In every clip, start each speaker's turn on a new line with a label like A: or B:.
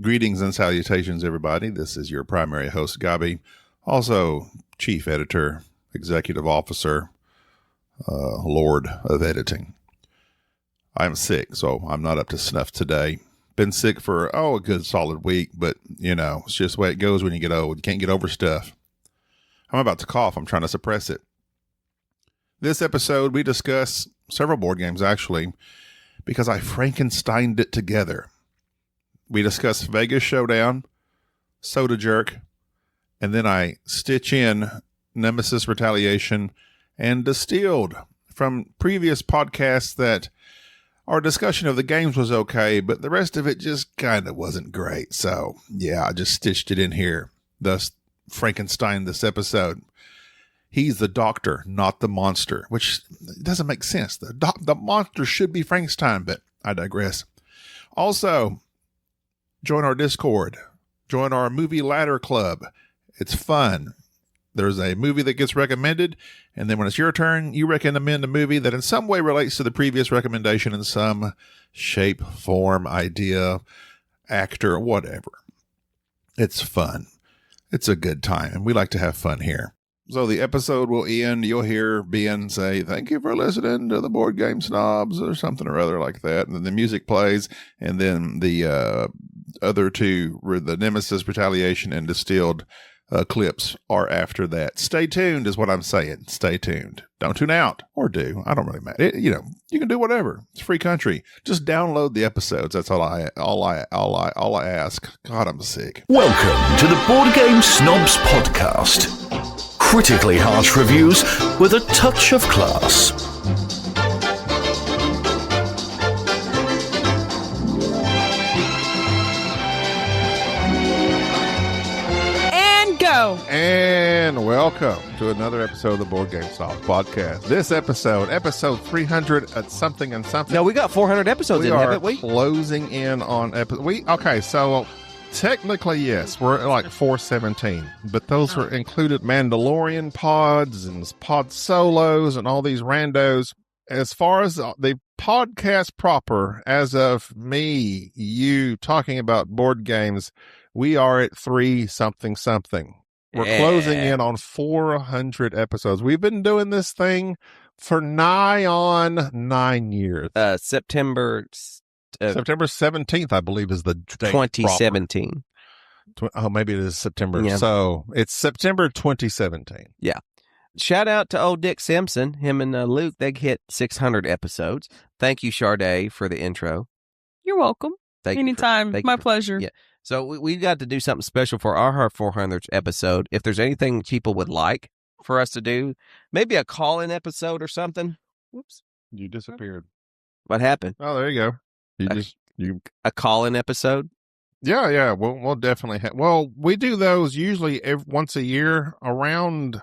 A: Greetings and salutations, everybody. This is your primary host, Gabi, also chief editor, executive officer, lord of editing. I'm sick, so I'm not up to snuff today. Been sick for, a good solid week, but, it's just the way it goes when you get old. You can't get over stuff. I'm about to cough. I'm trying to suppress it. This episode, we discuss several board games, actually, because I Frankensteined it together. We discuss Vegas Showdown, Soda Jerk, and then I stitch in Nemesis Retaliation and Distilled from previous podcasts that our discussion of the games was okay, but the rest of it just kind of wasn't great. So, yeah, I just stitched it in here, thus Frankenstein this episode. He's the doctor, not the monster, which doesn't make sense. The monster should be Frankenstein, but I digress. Also, join our Discord. Join our movie ladder club. It's fun. There's a movie that gets recommended, and then when it's your turn, you recommend a movie that in some way relates to the previous recommendation in some shape, form, idea, actor, whatever. It's fun. It's a good time, and we like to have fun here. So the episode will end. You'll hear Ben say, "Thank you for listening to the Board Game Snobs," or something or other like that. And then the music plays, and then the other two were the Nemesis Retaliation and Distilled clips are after that. Stay tuned is what I'm saying. Stay tuned. Don't tune out, or do. I don't really matter. You can do whatever. It's a free country. Just download the episodes. That's all I ask. God, I'm sick.
B: Welcome to the Board Game Snobs podcast. Critically harsh reviews with a touch of class.
C: And go.
A: And welcome to another episode of the Board Game Snobs podcast. This episode 300 at something and something.
D: No, we got 400 episodes in, haven't we?
A: Closing in on so technically, yes, we're at like 417, but those were included Mandalorian pods and pod solos and all these randos. As far as the podcast proper, as of me, you talking about board games, we are at 3 something something. We're closing in on 400 episodes. We've been doing this thing for nigh on 9 years.
D: September
A: 17th, I believe, is the date
D: 2017.
A: Maybe it is September.
D: Yeah.
A: So it's September 2017.
D: Yeah. Shout out to old Dick Simpson. Him and Luke, they hit 600 episodes. Thank you, Sharday, for the intro.
C: You're welcome. Anytime. My pleasure.
D: Yeah. So we got to do something special for our 400th episode. If there's anything people would like for us to do, maybe a call-in episode or something. Whoops.
A: You disappeared.
D: What happened?
A: Oh, there you go.
D: A call-in episode?
A: Yeah. We'll definitely we do those usually once a year around,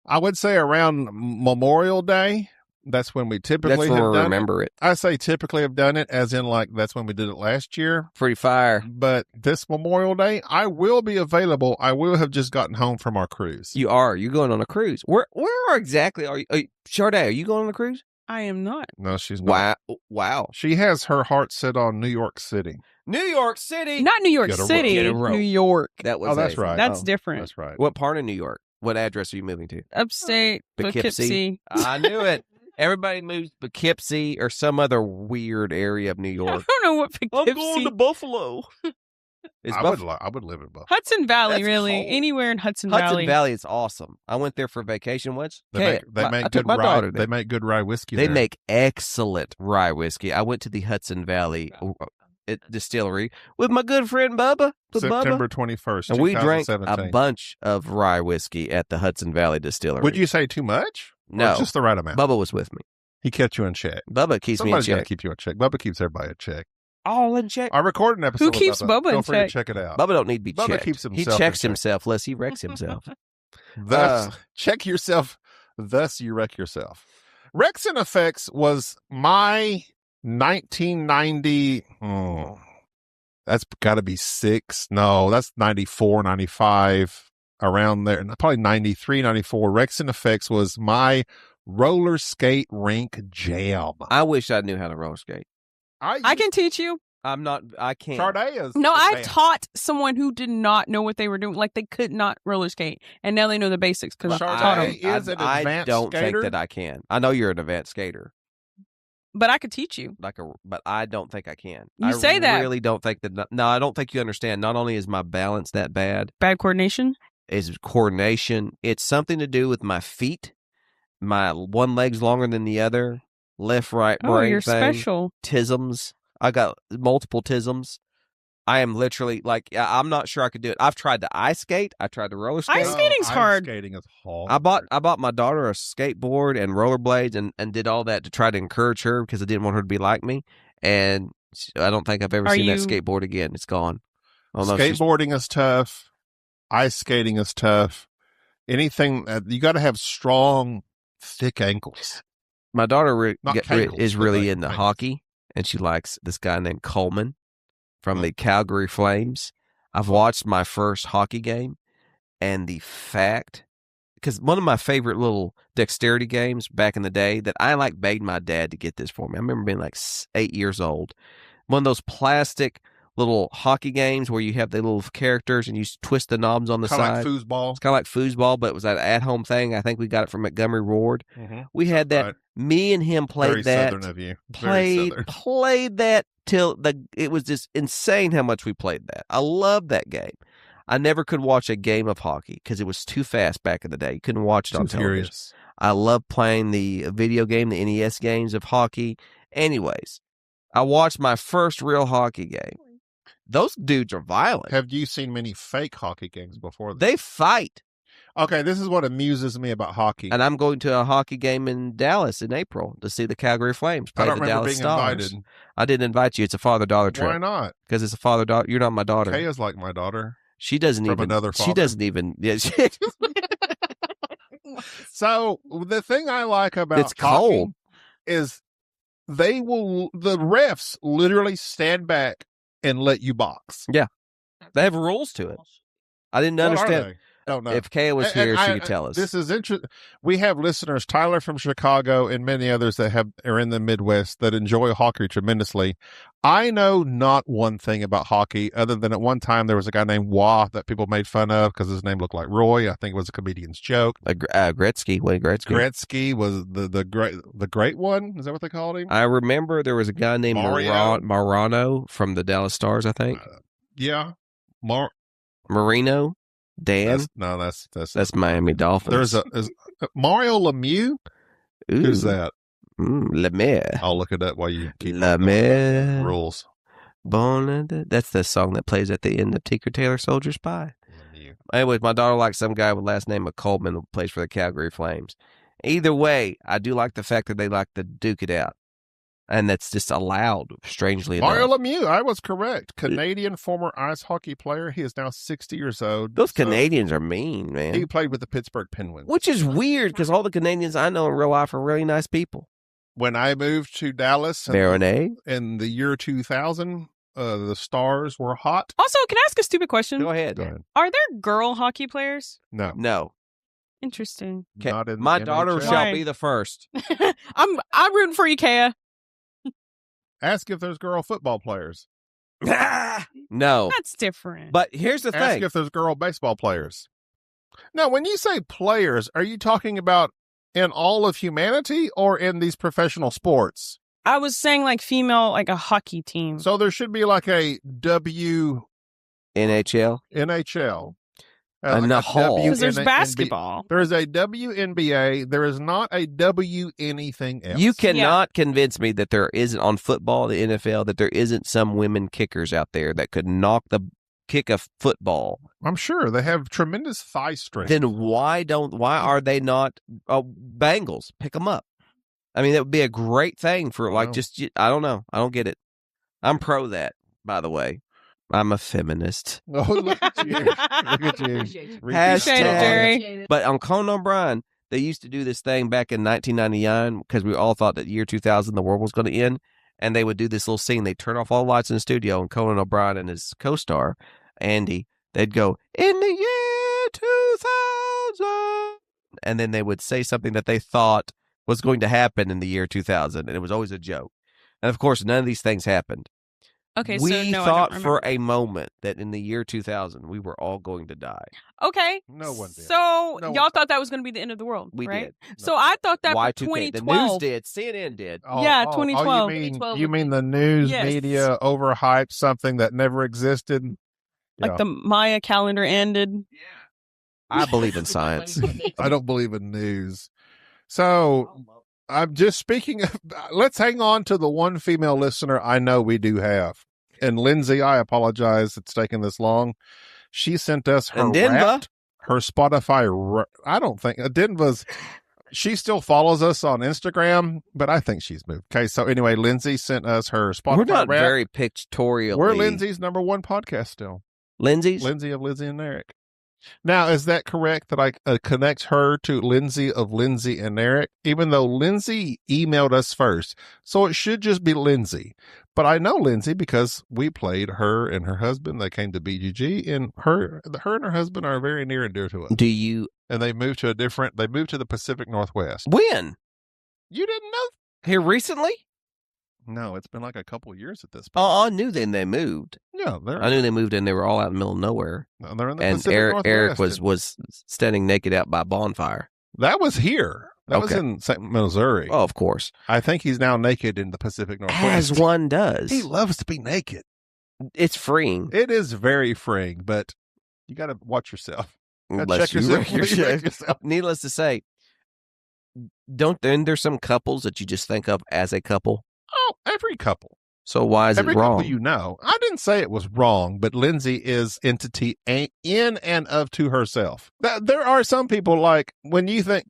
A: I would say around Memorial Day. That's when we typically
D: remember it.
A: I say typically have done it as in like that's when we did it last year.
D: Pretty fire.
A: But this Memorial Day, I will be available. I will have just gotten home from our cruise.
D: You are. You're going on a cruise. Where exactly are you? Sharday, are you going on a cruise?
C: I am not.
A: No, she's not.
D: Wow.
A: She has her heart set on New York City.
D: New York City?
C: Not New York City. New York.
D: That's
A: right.
C: That's different.
A: That's right.
D: What part of New York? What address are you moving to?
C: Upstate Poughkeepsie.
D: I knew it. Everybody moves Poughkeepsie or some other weird area of New York.
C: I don't know what Poughkeepsie.
D: I'm going to Buffalo.
A: I would live in Buffalo.
C: Hudson Valley,
D: That's
C: really.
D: cold.
C: Anywhere in Hudson
D: Hudson
C: Valley.
D: Valley is awesome. I went there for vacation once.
A: They make good rye whiskey
D: They
A: there.
D: make excellent rye whiskey. I went to the Hudson Valley distillery with my good friend Bubba.
A: September 21st,
D: and we drank a bunch of rye whiskey at the Hudson Valley distillery.
A: Would you say too much?
D: No.
A: Or just the right amount?
D: Bubba was with me.
A: He kept you in check.
D: Bubba keeps me in
A: Somebody's got to
D: check.
A: keep you in check. Bubba keeps everybody in check.
D: All in check.
A: I recorded an episode.
C: Who keeps Bubba in
A: Feel free to
C: check?
A: check it out.
D: Bubba don't need to be
A: Bubba
D: checked.
A: keeps
D: He
A: himself
D: checks
A: in check.
D: himself lest he wrecks himself.
A: Thus, check yourself. Thus, you wreck yourself. Rex and Effects was my 1990. That's got to be 6. No, that's 94, 95, around there. Probably 93, 94. Rex and Effects was my roller skate rink jam.
D: I wish I knew how to roller skate.
C: I can teach you.
D: I can't.
E: Sade is
C: No, I
E: advanced.
C: taught someone who did not know what they were doing. Like, they could not roller skate. And now they know the basics because I taught them.
E: Sade is an
D: I
E: advanced
D: don't
E: skater.
D: think that I can. I know you're an advanced skater.
C: But I could teach you.
D: But I don't think I can.
C: You say that.
D: I really don't think that. No, I don't think you understand. Not only is my balance that bad,
C: Bad coordination?
D: is coordination. It's something to do with my feet. My one leg's longer than the other. Left, right, brain
C: Oh, you're
D: thing.
C: special.
D: Tisms. I got multiple tisms. I am literally I'm not sure I could do it. I've tried to ice skate. I tried to roller skate.
C: Ice skating's hard.
E: Skating is hard.
D: I bought my daughter a skateboard and rollerblades and did all that to try to encourage her because I didn't want her to be like me. And I don't think I've ever seen that skateboard again. It's gone.
E: Skateboarding is tough. Ice skating is tough. Anything you got to have strong, thick ankles.
D: My daughter
E: cankles,
D: is
E: but
D: really
E: like
D: into
E: ankles.
D: hockey, and she likes this guy named Coleman from the Calgary Flames. I've watched my first hockey game, and the fact, because one of my favorite little dexterity games back in the day that I begged my dad to get this for me. I remember being 8 years old. One of those plastic little hockey games where you have the little characters and you twist the knobs on the
E: Kind of
D: side.
E: like foosball.
D: It's kind of like foosball, but it was an at-home thing. I think we got it from Montgomery Ward.
E: Mm-hmm.
D: We had that.
E: Right.
D: Me and him played
E: Very
D: that.
E: southern of you. Very southern.
D: Played that till it was just insane how much we played that. I loved that game. I never could watch a game of hockey because it was too fast back in the day. You couldn't watch it on television.
E: Furious.
D: I love playing the video game, the NES games of hockey. Anyways, I watched my first real hockey game. Those dudes are violent.
E: Have you seen many fake hockey games before?
D: They fight.
E: Okay, this is what amuses me about hockey.
D: And I'm going to a hockey game in Dallas in April to see the Calgary Flames play
E: I don't
D: the
E: remember
D: Dallas
E: being
D: Stars.
E: invited.
D: I didn't invite you. It's a father-daughter trip.
E: Why not?
D: Because it's a father-daughter. You're not my daughter.
E: Kaya's like my daughter.
D: She doesn't
E: From
D: even.
E: another
D: She
E: father.
D: doesn't even. Yeah,
E: So the thing I like about
D: It's
E: hockey
D: cold.
E: is the refs literally stand back and let you box.
D: They have rules to it. I didn't
E: What are
D: understand.
E: they? I don't know.
D: If Kaya was
E: And
D: here, she could tell us.
E: This is interesting. We have listeners, Tyler from Chicago, and many others that are in the Midwest that enjoy hockey tremendously. I know not one thing about hockey other than at one time there was a guy named Wah that people made fun of because his name looked like Roy. I think it was a comedian's joke.
D: Gretzky, Wayne Gretzky.
E: Gretzky was the great one. Is that what they called him?
D: I remember there was a guy named
E: Mario?
D: Marano from the Dallas Stars, I think.
E: Yeah,
D: Marino, Dan.
E: That's
D: Miami Dolphins.
E: is Mario Lemieux.
D: Ooh.
E: Who's that?
D: Lemaire.
E: I'll look it up while you keep
D: Lemaire.
E: rules.
D: That's the song that plays at the end of Tinker Tailor Soldier Spy. Anyways, my daughter likes some guy with last name of Coleman who plays for the Calgary Flames. Either way, I do like the fact that they like to duke it out. And that's just allowed, strangely
E: Mario
D: enough.
E: Lemieux, I was correct. Canadian former ice hockey player. He is now 60 years old.
D: Those Canadians are mean, man.
E: He played with the Pittsburgh Penguins.
D: Which is weird because all the Canadians I know in real life are really nice people.
E: When I moved to Dallas in the year 2000, the Stars were hot.
C: Also, can I ask a stupid question?
D: Go ahead.
C: Are there girl hockey players?
E: No.
C: Interesting.
E: Not in
D: My
E: the
D: daughter
E: NHL.
D: shall be the first.
C: I'm rooting for you, Kaya.
E: Ask if there's girl football players.
D: No.
C: That's different.
D: But here's the
E: Ask
D: thing.
E: if there's girl baseball players. Now, when you say players, are you talking about in all of humanity or in these professional sports?
C: I was saying female, a hockey team.
E: So there should be like a WNHL.
D: NHL.
E: Like a
D: Hall.
C: Because there's
E: WNBA.
C: basketball.
E: There is a WNBA. There is not a W anything else.
D: You cannot convince me that there isn't on football, the NFL, that there isn't some women kickers out there that could kick a football.
E: I'm sure they have tremendous thigh strength.
D: Then why are they not Bengals? Pick them up. I mean, that would be a great thing for I don't know. I don't get it. I'm pro that, by the way. I'm a feminist.
E: Oh, look at you. Look at you.
C: Appreciate it, Jerry.
D: But on Conan O'Brien, they used to do this thing back in 1999 because we all thought that year 2000 the world was going to end. And they would do this little scene. They'd turn off all the lights in the studio, and Conan O'Brien and his co-star, Andy, they'd go, "In the year 2000." And then they would say something that they thought was going to happen in the year 2000. And it was always a joke. And of course, none of these things happened.
C: Okay,
D: we
C: so no,
D: thought
C: I don't
D: for
C: remember.
D: a moment that in the year 2000 we were all going to die.
C: Okay,
E: No one did.
C: So
E: No
C: y'all
E: one-
C: thought that was going to be the end of the world,
D: We
C: right?
D: did.
C: So I thought that for
D: Y2K. The
C: 2012.
D: news did. CNN did.
C: Yeah,
E: Oh,
C: 2012.
E: you mean the news
C: Yes.
E: media overhyped something that never existed?
C: Like
E: Yeah.
C: the Maya calendar ended.
D: I believe in science.
E: I don't believe in news. So I'm just speaking of, let's hang on to the one female listener I know we do have. And Lindsay, I apologize it's taken this long. She sent us her
D: And Denver.
E: Wrapped, her Spotify. I don't think Denver's. She still follows us on Instagram, but I think she's moved. Okay, so anyway, Lindsay sent us her Spotify.
D: We're not
E: Wrapped.
D: very pictorial.
E: We're Lindsay's number one podcast still.
D: Lindsay's?
E: Lindsay of Lizzie and Eric. Now, is that correct that I connect her to Lindsay of Lindsay and Eric, even though Lindsay emailed us first? So it should just be Lindsay. But I know Lindsay because we played her and her husband. They came to BGG, and her and her husband are very near and dear to us.
D: Do you?
E: And they moved to the Pacific Northwest.
D: When?
E: You didn't know?
D: Here recently?
E: No, it's been like a couple of years at this point.
D: Oh, I knew then they moved.
E: Yeah,
D: I knew they moved and they were all out in the middle of nowhere.
E: they're in the
D: And
E: Pacific
D: Eric
E: Northwest.
D: was standing naked out by a bonfire.
E: That was here. That was
D: Okay.
E: in St. Missouri.
D: Oh, of course.
E: I think he's now naked in the Pacific Northwest.
D: As one does.
E: He loves to be naked.
D: It's freeing.
E: It is very freeing, but you got to watch yourself.
D: Unless
E: Check
D: you
E: yourself.
D: wreck yourself.
E: Wreck yourself.
D: Needless to say, then there's some couples that you just think of as a couple.
E: Oh, every couple.
D: So why is
E: Every
D: it wrong?
E: couple you know. I didn't say it was wrong, but Lindsay is entity in and of to herself. There are some people like when you think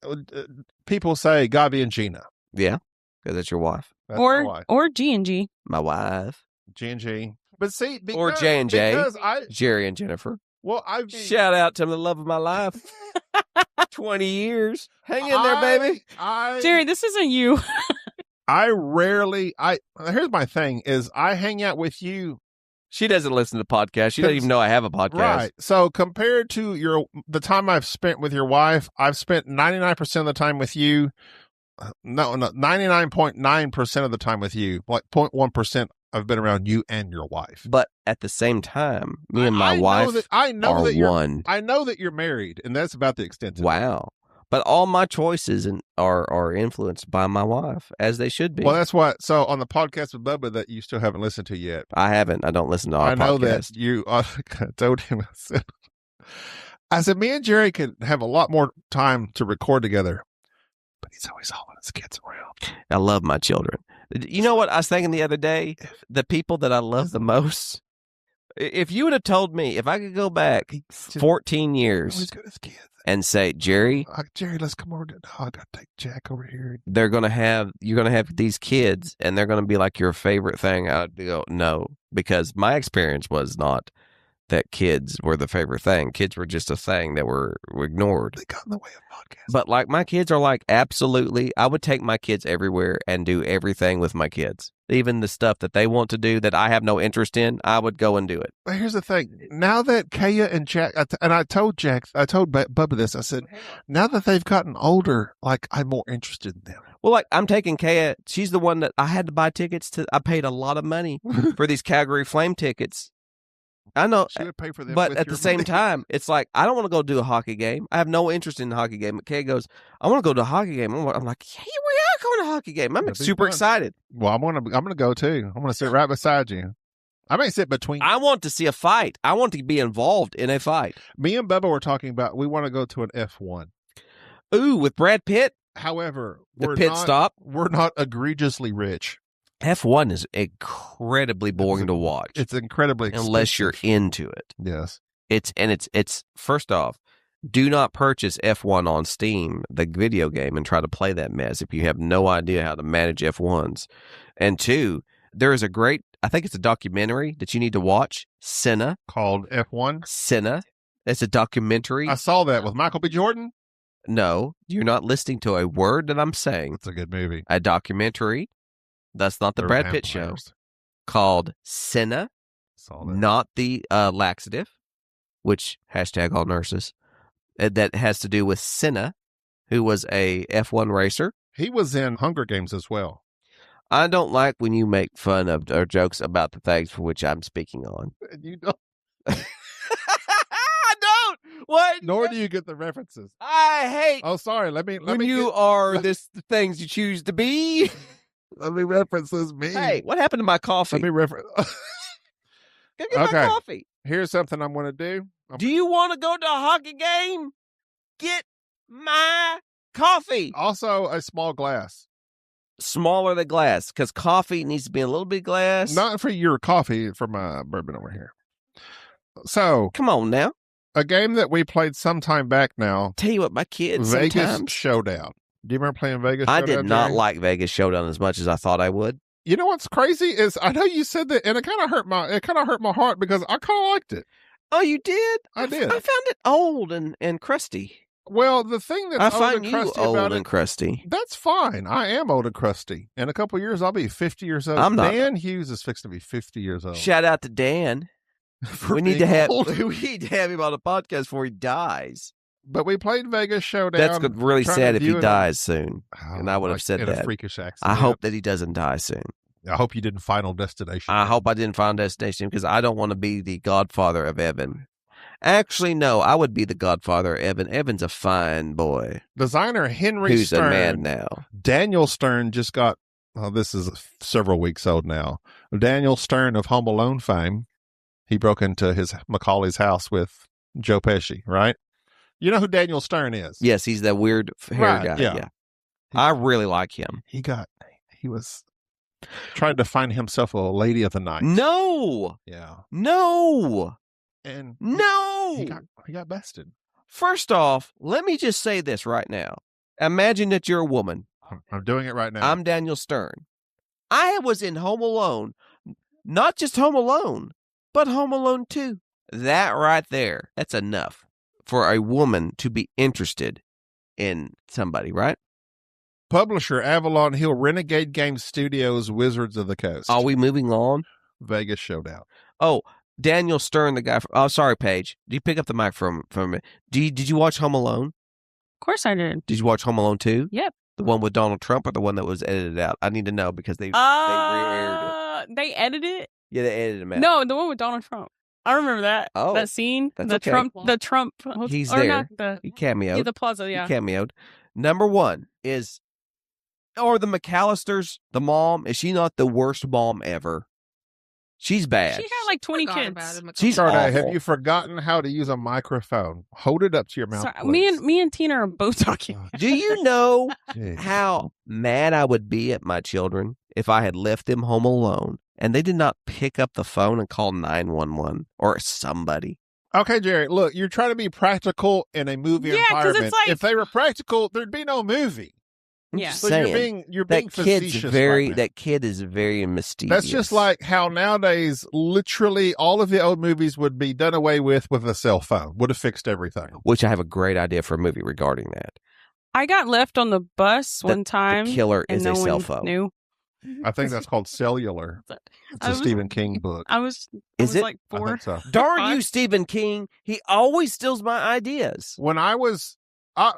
E: people say Gabi and Gina.
D: Yeah, because that's your wife.
E: That's my wife.
C: or G&G.
D: My wife.
E: G&G. But see, because,
D: Or J&J.
E: because I
D: Jerry and Jennifer.
E: well, I've
D: Shout out to the love of my life. 20 years. Hang in there, baby.
C: Jerry, this isn't you.
E: Here's my thing is I hang out with you.
D: She doesn't listen to podcasts. She doesn't even know I have a podcast.
E: Right. So compared to the time I've spent with your wife, I've spent 99% of the time with you. No, 99.9% of the time with you. Like 0.1% I've been around you and your wife.
D: But at the same time, me and my
E: I know
D: wife
E: that- I know
D: are
E: that you're-
D: one.
E: I know that you're married, and that's about the extent of it.
D: Wow. But all my choices are influenced by my wife, as they should be.
E: Well, that's what. So on the podcast with Bubba that you still haven't listened to yet,
D: I haven't. I don't listen to our
E: I know
D: podcast.
E: that you. I told him. I said, me and Jerry could have a lot more time to record together, but he's always hauling his kids around.
D: I love my children. You know what I was thinking the other day? The people that I love the most. If you would have told me, if I could go back 14 years
E: Always got his kids.
D: and say, Jerry,
E: Jerry, let's come over. I got to take Jack over here.
D: you're going to have these kids and they're going to be like your favorite thing, I'd go, no, because my experience was not that kids were the favorite thing. Kids were just a thing that were ignored.
E: They got in the way of podcasts.
D: But like my kids are like, absolutely, I would take my kids everywhere and do everything with my kids. Even the stuff that they want to do that I have no interest in, I would go and do it.
E: But here's the thing. Now that Kaya and Jack, and I told Bubba this, I said, now that they've gotten older, like I'm more interested in them.
D: Well, like I'm taking Kaya. She's the one that I had to buy tickets to. I paid a lot of money for these Calgary Flame tickets. I know,
E: She would pay for them.
D: but
E: with
D: at the
E: your
D: same
E: money.
D: time, it's like, I don't want to go do a hockey game. I have no interest in the hockey game. But Kay goes, I want to go to a hockey game. I'm like, yeah, we are going to a hockey game. I'm
E: That'd be
D: super
E: fun.
D: excited.
E: Well, I'm gonna go too. I'm gonna sit right beside you. I may sit between.
D: I want to see a fight. I want to be involved in a fight.
E: Me and Bubba were talking about we want to go to an F1.
D: Ooh, with Brad Pitt,
E: However,
D: the pit stop.
E: We're not egregiously rich.
D: F1 is incredibly boring to watch
E: It's incredibly expensive.
D: unless you're into it.
E: Yes.
D: It's first off, do not purchase F1 on Steam, the video game, and try to play that mess if you have no idea how to manage F1s. And two, there is I think it's a documentary that you need to watch, Senna.
E: Called F1.
D: Senna. It's a documentary.
E: I saw that with Michael B. Jordan.
D: No, you're not listening to a word that I'm saying.
E: It's a good movie.
D: A documentary. That's not the
E: They're
D: Brad Pitt show.
E: vampires.
D: Called Senna.
E: Saw that.
D: Not the laxative, which hashtag all nurses. That has to do with Senna, who was a F1 racer.
E: He was in Hunger Games as well.
D: I don't like when you make fun of or jokes about the things for which I'm speaking on.
E: You don't.
D: I don't. What?
E: Nor do you get the references.
D: I hate
E: Oh, sorry. Let
D: when
E: me
D: you are the things you choose to be.
E: let me reference this meme.
D: Hey, what happened to my coffee?
E: Let me reference.
D: Go get
E: Okay.
D: my coffee.
E: Here's something I'm going to do.
D: Do you want to go to a hockey game? Get my coffee.
E: Also, a small glass.
D: Smaller the glass, because coffee needs to be a little bit glass.
E: Not for your coffee, for my bourbon over here. So,
D: Come on now.
E: a game that we played some time back now,
D: Tell you what, my kids
E: Vegas
D: sometimes.
E: Showdown. Do you remember playing Vegas
D: I
E: Showdown?
D: did not
E: Jerry?
D: like Vegas Showdown as much as I thought I would.
E: You know what's crazy is I know you said that, and it kind of hurt my heart because I kind of liked it.
D: Oh, you did?
E: I did.
D: I found it old and crusty.
E: Well, the thing that's
D: I
E: old
D: find
E: and
D: you
E: crusty
D: old
E: about
D: and
E: it,
D: crusty.
E: that's fine. I am old and crusty. In a couple of years, I'll be 50 years old.
D: I'm not.
E: Dan Hughes is fixed to be 50 years old.
D: Shout out to Dan.
E: For
D: We need
E: being
D: to have
E: old.
D: we need to have him on the podcast before he dies.
E: But we played Vegas Showdown.
D: That's really
E: trying
D: sad
E: to
D: if he
E: view it
D: dies soon.
E: on-
D: and I would have
E: like
D: said
E: in
D: that.
E: a freakish accent.
D: I hope that he doesn't die soon.
E: I hope you didn't Final Destination.
D: I hope I didn't find destination because I don't want to be the godfather of Evan. Actually, no, I would be the godfather of Evan. Evan's a fine boy
E: Designer Henry
D: who's
E: Stern.
D: a man now.
E: Daniel Stern just got, this is several weeks old now. Daniel Stern of Home Alone fame. He broke into his Macaulay's house with Joe Pesci, right? You know who Daniel Stern is?
D: Yes, he's that weird hair
E: Right,
D: guy.
E: yeah.
D: Yeah. I really like him.
E: He was trying to find himself a lady of the night.
D: No,
E: Yeah.
D: no,
E: And
D: no.
E: he got bested.
D: First off, let me just say this right now. Imagine that you're a woman.
E: I'm doing it right now.
D: I'm Daniel Stern. I was in Home Alone, not just Home Alone, but Home Alone 2. That right there, that's enough for a woman to be interested in somebody, right?
E: Publisher Avalon Hill Renegade Games Studios Wizards of the Coast.
D: Are we moving on?
E: Vegas Showdown.
D: Oh, Daniel Stern, the guy. Oh, sorry, Paige. Did you pick up the mic from me? Did you watch Home Alone?
C: Of course I did.
D: Did you watch Home Alone 2?
C: Yep.
D: The one with Donald Trump or the one that was edited out? I need to know because they re-aired it.
C: They edited it?
D: Yeah, they edited him out.
C: No, the one with Donald Trump. I remember that.
D: Oh,
C: that scene.
D: that's
C: the
D: okay.
C: Trump.
D: He's
C: or
D: there.
C: Not the,
D: He cameoed.
C: yeah, the plaza, yeah.
D: He cameoed. Number one is, or the McAllisters, the mom, is she not the worst mom ever? She's bad.
C: She had like 20 kids.
D: She's
E: Sorry,
D: awful.
E: have you forgotten how to use a microphone? Hold it up to your mouth.
C: Sorry,
E: please.
C: me and Tina are both talking.
D: Do you know
E: Jeez.
D: how mad I would be at my children if I had left them home alone and they did not pick up the phone and call 911 or somebody?
E: Okay, Jerry, look, you're trying to be practical in a movie
C: Yeah, 'cause it's
E: environment.
C: like-
E: If they were practical, there'd be no movie.
D: I'm
C: Yeah.
D: just
E: So
D: saying,
E: you're being
D: that kid's
E: facetious
D: very
E: right now.
D: that kid is very mysterious.
E: That's just like how nowadays, literally all of the old movies would be done away with a cell phone. Would have fixed everything.
D: which I have a great idea for a movie regarding that.
C: I got left on the bus one time.
D: The killer
C: and
D: is
C: no
D: a cell
C: one
D: phone.
C: Knew.
E: I think that's called Cellular. It's
C: I
E: a
C: was-
E: Stephen King book.
C: I was
D: Is it?
C: like
E: I
C: 4.
E: think so.
D: Darn
C: Fine.
D: you, Stephen King. He always steals my ideas.
E: When I was,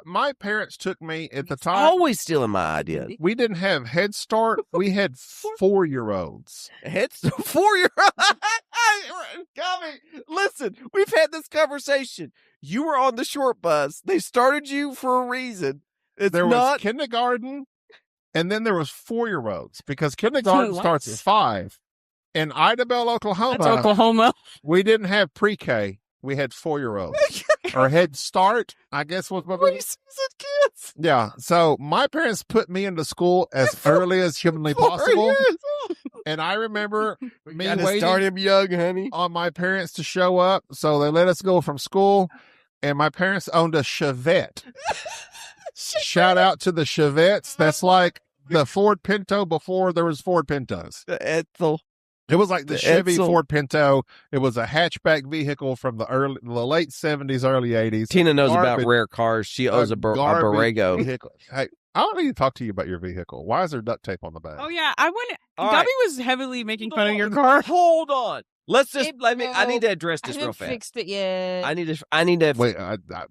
E: my parents took me at the time.
D: Always stealing my ideas.
E: We didn't have Head Start. We had 4-year-olds.
D: It's 4-year-old. Gabby, listen, we've had this conversation. You were on the short bus. They started you for a reason. It's
E: There was
D: not.
E: kindergarten, and then there was 4-year-olds because kindergarten
C: What?
E: starts at 5. In Idabel,
C: That's
E: Oklahoma,
C: Oklahoma.
E: we didn't have pre-K. We had 4-year-olds. Or Head Start, I guess was what
D: Preseason kids.
E: Yeah. So my parents put me into school as early as humanly possible. And I remember me
D: Gotta
E: waiting
D: start him young, honey.
E: on my parents to show up. So they let us go from school. And my parents owned a Chevette. Shout out to the Chevettes. That's like the Ford Pinto before there was Ford Pintos.
D: Ethel.
E: It was like the
D: The
E: Chevy
D: Edsel.
E: Ford Pinto. It was a hatchback vehicle from the late 70s, early 80s.
D: Tina knows about
E: Garbage-
D: rare cars. She owns a
E: garbage
D: Borrego.
E: vehicle. Hey, I don't need to talk to you about your vehicle. Why is there duct tape on the back?
C: Oh yeah, I went.
D: All
C: Gabby
D: right.
C: was heavily making fun of your car.
D: Hold on. Let's just
F: It-
D: I need to address
F: I
D: this
F: haven't
D: real fast.
F: fixed it yet.
D: I need to.
E: Wait,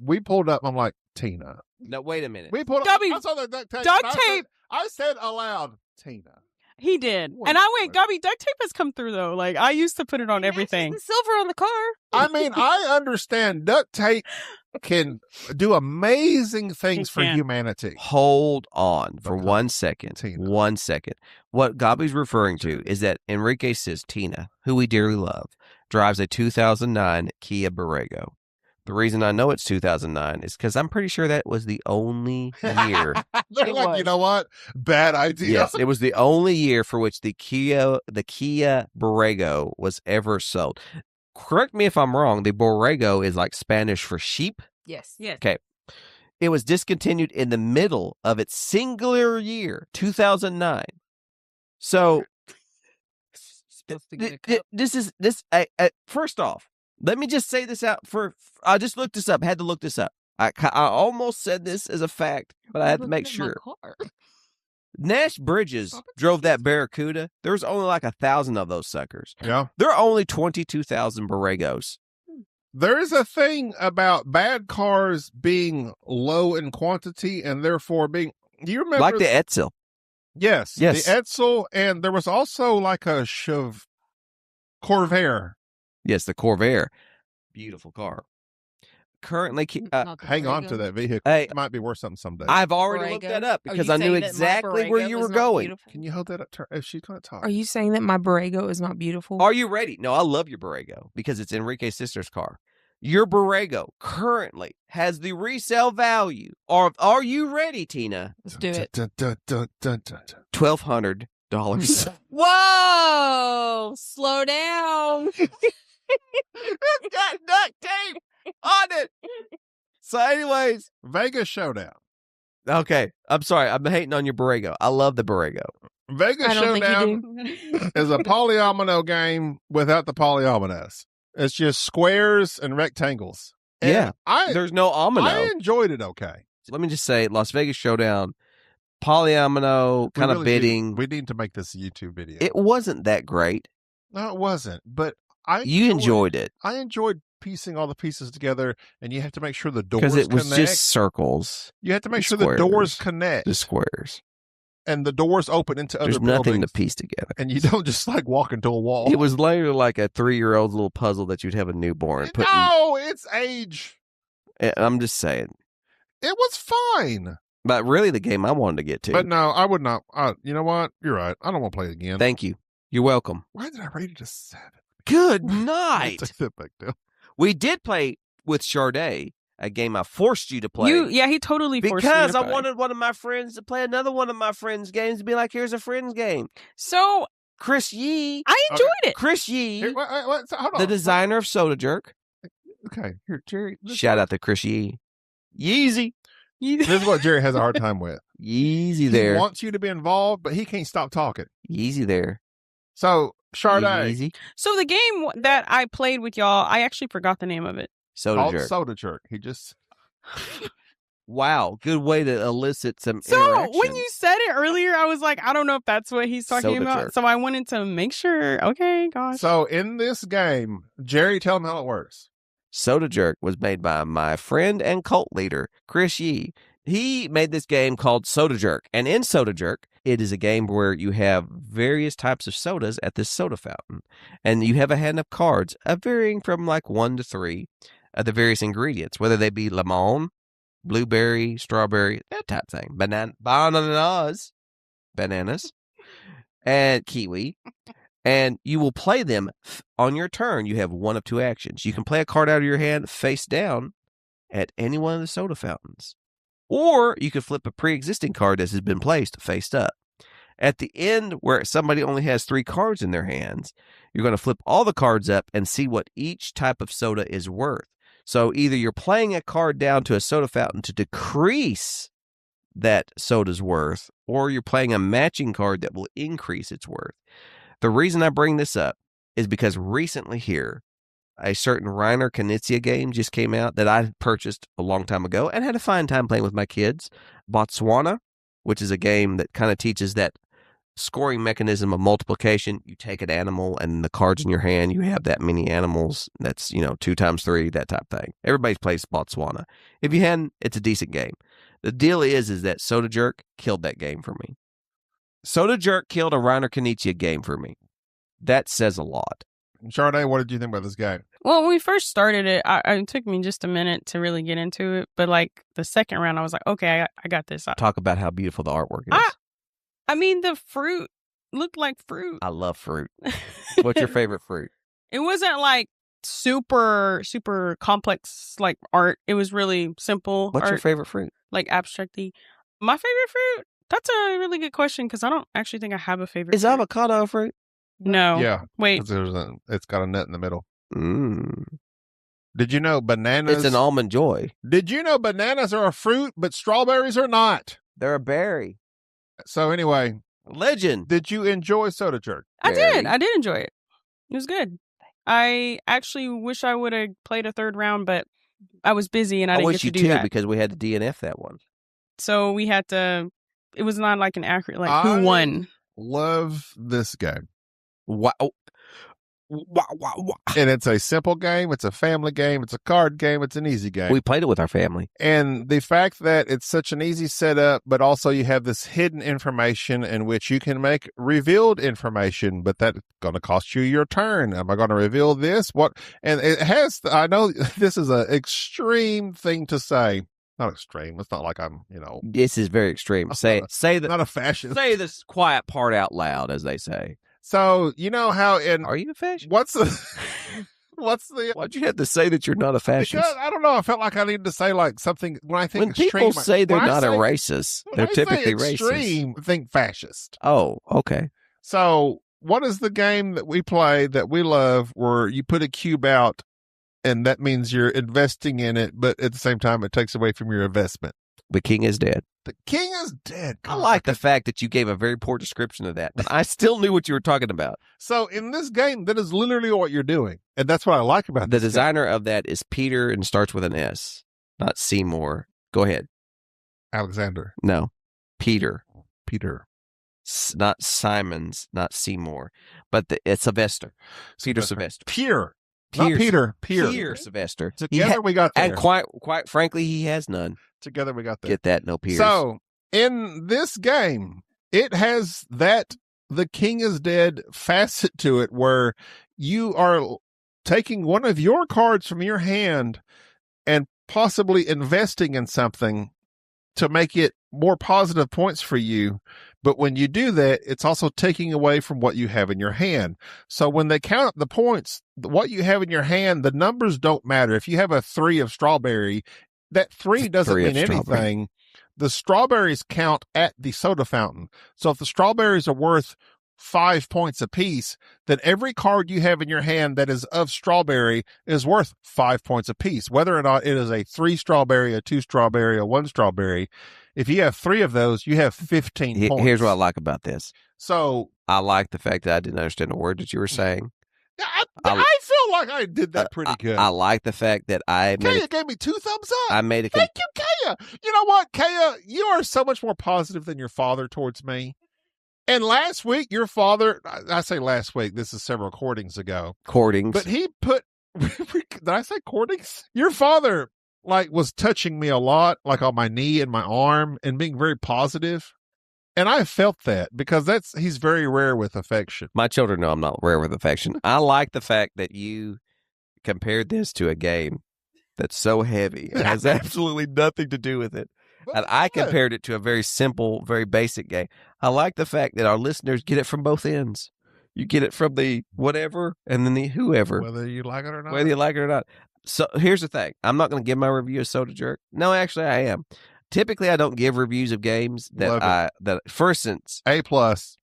E: we pulled up. I'm like, Tina.
D: No, wait a minute.
E: We pulled up.
C: Gabby,
E: I saw the duct tape.
C: duct
E: and I said-
C: tape.
E: I said aloud, Tina.
C: He did.
E: Wait,
C: And I went,
E: wait.
C: Gabby, duct tape has come through, though. Like, I used to put it on everything.
F: The silver on the car.
E: I mean, I understand duct tape can do amazing things for
C: can.
E: humanity.
D: Hold on for
E: Okay.
D: 1 second.
E: Tina.
D: 1 second. What Gabi's referring to is that Enrique says Tina, who we dearly love, drives a 2009 Kia Borrego. The reason I know it's 2009 is because I'm pretty sure that was the only year.
E: They're
F: It
E: like,
F: was.
E: you know what? Bad idea.
D: Yes, it was the only year for which the Kia Borrego was ever sold. Correct me if I'm wrong. The Borrego is like Spanish for sheep.
F: Yes.
C: Yes.
D: Okay. It was discontinued in the middle of its singular year, 2009. So
F: Supposed to get a cup.
D: first off, let me just say this out I just looked this up, had to look this up. I almost said this as a fact, but I had to make
F: Looking at
D: sure.
F: my car.
D: Nash Bridges drove that Barracuda. There was only like 1,000 of those suckers.
E: Yeah.
D: There are only 22,000 Borregos.
E: There is a thing about bad cars being low in quantity and therefore being. Do you remember?
D: Like the Edsel.
E: Yes.
D: Yes.
E: The Edsel, and there was also like a Corvair.
D: Yes, the Corvair. Beautiful car. Currently,
F: Not the
E: Hang on to
F: Borrego.
E: that vehicle.
D: Hey,
E: It might be worth something someday.
D: I've already looked
F: Borrego?
D: that up
F: Are
D: because
F: you
D: I knew
F: saying that my
D: exactly where
F: Borrego
D: you
F: is
D: were
F: not
D: going.
F: beautiful?
E: Can you hold that up to her if she's going to talk?
F: Are you saying that my Borrego is not beautiful?
D: Are you ready? No, I love your Borrego because it's Enrique's sister's car. Your Borrego currently has the resale value. Are you ready, Tina?
F: Let's do it.
D: $1,200.
F: Whoa! Slow down.
D: It's got duct tape on it. So, anyways,
E: Vegas Showdown.
D: okay. I'm sorry. I'm hating on your Borrego. I love the Borrego.
E: Vegas
F: I don't think
E: Showdown
F: you do.
E: is a polyomino game without the polyominoes. It's just squares and rectangles. And
D: Yeah.
E: I
D: There's no omino.
E: enjoyed it okay.
D: Let me just say, Las Vegas Showdown, polyomino
E: We
D: kind of
E: really
D: bidding.
E: We need to make this a YouTube video.
D: It wasn't that great.
E: No, it wasn't. But
D: You enjoyed it
E: I enjoyed piecing all the pieces together, and you have to make sure the doors
D: because it was
E: connect.
D: just circles,
E: You have to make
D: the
E: sure the doors
D: squares.
E: connect
D: the squares.
E: and the doors open into
D: There's
E: other
D: nothing
E: buildings.
D: to piece together.
E: And you don't just like walk into a wall.
D: It was literally like a 3-year-old's little puzzle that you'd have a newborn put.
E: No, it's age.
D: I'm just saying.
E: It was fine.
D: But really, the game I wanted to get to.
E: But no, I would not. You know what? You're right. I don't want to play it again.
D: Thank you. You're welcome.
E: Why did I rate it a 7?
D: Good night.
E: Take that back down.
D: We did play with Sade, a game I forced you to play.
C: He totally forced me
D: because
C: to
D: I
C: play.
D: wanted one of my friends to play another one of my friends' games and be like, here's a friend's game.
C: So
D: Chris Yee.
C: I enjoyed it.
D: Chris Yee,
E: Here, hold on.
D: the designer of Soda Jerk.
E: Okay, here, Jerry.
D: Shout out to Chris Yee. Yeezy.
E: This is what Jerry has a hard time with.
D: Yeezy
E: He
D: there.
E: wants you to be involved, but he can't stop talking.
D: Yeezy there.
E: So, Sade,
D: Yeezy.
C: So the game that I played with y'all, I actually forgot the name of it.
D: Soda
E: called
D: Jerk.
E: Soda Jerk. He just
D: Wow. Good way to elicit some
C: So
D: interaction.
C: when you said it earlier, I was like, I don't know if that's what he's talking
D: Soda
C: about.
D: jerk.
C: So I wanted to make sure. Okay, gosh.
E: So in this game, Jerry, tell him how it works.
D: Soda Jerk was made by my friend and cult leader, Chris Yee. He made this game called Soda Jerk. And in Soda Jerk, it is a game where you have various types of sodas at this soda fountain. And you have a hand of cards, varying from like 1 to 3 of the various ingredients, whether they be lemon, blueberry, strawberry, that type of thing. Bananas, and kiwi. And you will play them on your turn. You have one of two actions. You can play a card out of your hand face down at any one of the soda fountains. Or you can flip a pre-existing card that has been placed face up. At the end, where somebody only has 3 cards in their hands, you're going to flip all the cards up and see what each type of soda is worth. So either you're playing a card down to a soda fountain to decrease that soda's worth, or you're playing a matching card that will increase its worth. The reason I bring this up is because recently here, a certain Reiner Knizia game just came out that I purchased a long time ago and had a fine time playing with my kids. Botswana, which is a game that kind of teaches that scoring mechanism of multiplication. You take an animal and the cards in your hand, you have that many animals. That's, 2 times 3, that type of thing. Everybody plays Botswana. If you hadn't, it's a decent game. The deal is that Soda Jerk killed that game for me. Soda Jerk killed a Reiner Knizia game for me. That says a lot.
E: Sade, what did you think about this game?
C: Well, when we first started it, it took me just a minute to really get into it. But like the second round, I was like, okay, I got this.
D: Talk about how beautiful the artwork is.
C: I mean, the fruit looked like fruit.
D: I love fruit. What's your favorite fruit?
C: It wasn't like super complex like art. It was really simple.
D: What's
C: art,
D: your favorite fruit?
C: Like abstracty. My favorite fruit? That's a really good question because I don't actually think I have a favorite.
D: Is
C: fruit.
D: avocado a fruit?
C: No.
E: Yeah.
C: Wait.
E: It's got a nut in the middle.
D: Mm.
E: Did you know bananas?
D: It's an almond joy.
E: Did you know bananas are a fruit, but strawberries are not?
D: They're a berry.
E: So anyway,
D: Legend.
E: did you enjoy Soda Jerk?
C: I did enjoy it. It was good. I actually wish I would have played a third round, but I was busy and I didn't
D: wish
C: get to
D: you
C: do
D: too
C: that.
D: because we had to DNF that one.
C: So we had to. It was not like an accurate
E: I
C: who won.
E: Love this game.
D: Wow.
E: And it's a simple game. It's a family game. It's a card game. It's an easy game.
D: We played it with our family.
E: And the fact that it's such an easy setup, but also you have this hidden information in which you can make revealed information, but that's going to cost you your turn. Am I going to reveal this? What? And it has, I know this is an extreme thing to say. Not extreme. It's not like I'm,
D: This is very extreme. Say
E: not a fascist.
D: Say this quiet part out loud, as they say.
E: So, you know how
D: Are you a fascist?
E: what's the
D: Why'd you have to say that you're not a fascist?
E: Because, I don't know. I felt like I needed to say like something when I think
D: When
E: extreme.
D: people say they're
E: when I
D: not a
E: say-
D: racist,
E: when
D: they're
E: I say
D: typically racist.
E: extreme, think fascist.
D: Oh, okay.
E: So, what is the game that we play that we love where you put a cube out and that means you're investing in it, but at the same time, it takes away from your investment?
D: The king is dead.
E: The king is dead.
D: I like the fact that you gave a very poor description of that, but I still knew what you were talking about.
E: So, in this game, that is literally what you're doing. And that's what I like about
D: The
E: this game.
D: designer of that is Peter and starts with an S, not Seymour. Go ahead.
E: Alexander.
D: No, Peter.
E: Not
D: Simons, not Seymour, but it's Sylvester. Peter Sylvester.
E: Pierre.
D: Pierce.
E: Not Peter.
D: Pierre Sylvester.
E: Together we got there.
D: And quite frankly, he has none.
E: Together we got there.
D: Get that? No Pierce.
E: So, in this game, it has that the king is dead facet to it where you are taking one of your cards from your hand and possibly investing in something to make it more positive points for you. But when you do that, it's also taking away from what you have in your hand. So when they count up the points, what you have in your hand, the numbers don't matter. If you have a 3 of strawberry, that 3 doesn't mean anything. The strawberries count at the soda fountain. So if the strawberries are worth 5 points apiece, then every card you have in your hand that is of strawberry is worth 5 points apiece, whether or not it is a 3 strawberry, a 2 strawberry, a 1 strawberry. If you have 3 of those, you have 15 points.
D: Here's what I like about this.
E: So
D: I like the fact that I didn't understand the word that you were saying.
E: I feel like I did that pretty good.
D: I like the fact that
E: Kaya gave me 2 thumbs up.
D: I made a
E: Thank you, Kaya. You know what, Kaya? You are so much more positive than your father towards me. And last week, your father, I say last week, this is several recordings ago.
D: Courtings.
E: But he put, did I say courtings? Your father, was touching me a lot, on my knee and my arm and being very positive. And I felt that because he's very rare with affection.
D: My children know I'm not rare with affection. I like the fact that you compared this to a game that's so heavy. It has absolutely nothing to do with it. And I compared it to a very simple, very basic game. I like the fact that our listeners get it from both ends. You get it from the whatever and then the whoever.
E: Whether you like it or not.
D: Whether you like it or not. So here's the thing. I'm not going to give my review of Soda Jerk. No, actually I am. Typically I don't give reviews of games that for instance.
E: A+.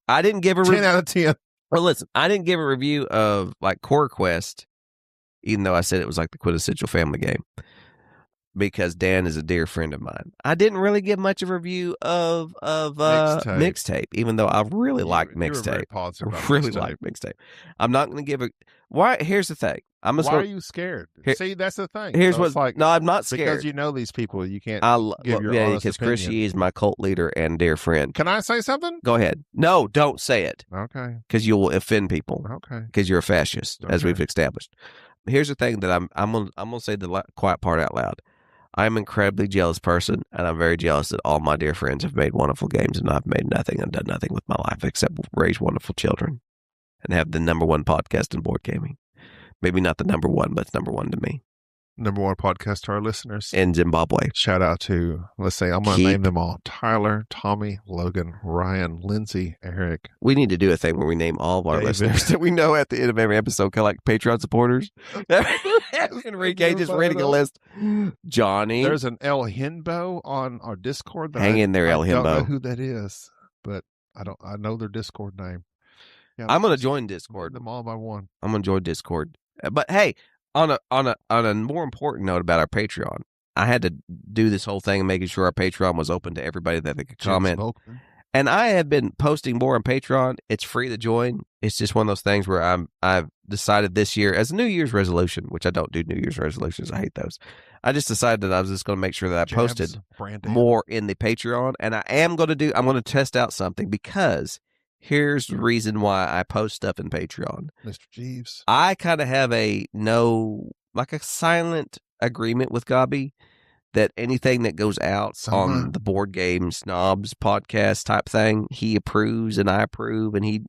D: I didn't give a
E: 10 out of 10.
D: Well, listen, I didn't give a review of Core Quest, even though I said it was like the quintessential family game, because Dan is a dear friend of mine. I didn't really give much of a review of Mixtape, even though I really like Mixtape. Really like Mixtape. I'm not going to give a. Why? Here's the thing.
E: Why are you scared? See, that's the thing.
D: Here's what's no, I'm not scared
E: because you know these people. You can't give your honest
D: because
E: opinion.
D: Chris Yee is my cult leader and dear friend.
E: Can I say something?
D: Go ahead. No, don't say it.
E: Okay.
D: Because you will offend people.
E: Okay.
D: Because you're a fascist, as we've established. Here's the thing that I'm gonna say the quiet part out loud. I'm an incredibly jealous person, and I'm very jealous that all my dear friends have made wonderful games, and I've made nothing and done nothing with my life except raise wonderful children and have the number one podcast in board gaming. Maybe not the number one, but it's number one to me.
E: Number one podcast to our listeners.
D: In Zimbabwe.
E: Shout out to, let's say, I'm going to name them all. Tyler, Tommy, Logan, Ryan, Lindsay, Eric.
D: We need to do a thing where we name all of our listeners that we know at the end of every episode, kind of like Patreon supporters. Enrique just reading a list. Johnny.
E: There's an El Hinbo on our Discord.
D: Hang in there, El Hinbo.
E: I don't know who that is, but I know their Discord name. Yeah,
D: I'm going to join Discord.
E: Them all by one.
D: I'm going to join Discord. But hey, on a more important note about our Patreon, I had to do this whole thing and making sure our Patreon was open to everybody that they could comment. And I have been posting more on Patreon. It's free to join. It's just one of those things where I've decided this year as a New Year's resolution, which I don't do New Year's resolutions. I hate those. I just decided that I was just going to make sure that I posted more in the Patreon, and I'm going to test out something because here's the reason why I post stuff in Patreon.
E: Mr. Jeeves.
D: I kind of have a silent agreement with Gabi that anything that goes out on the Board Game Snobs podcast type thing, he approves and I approve, and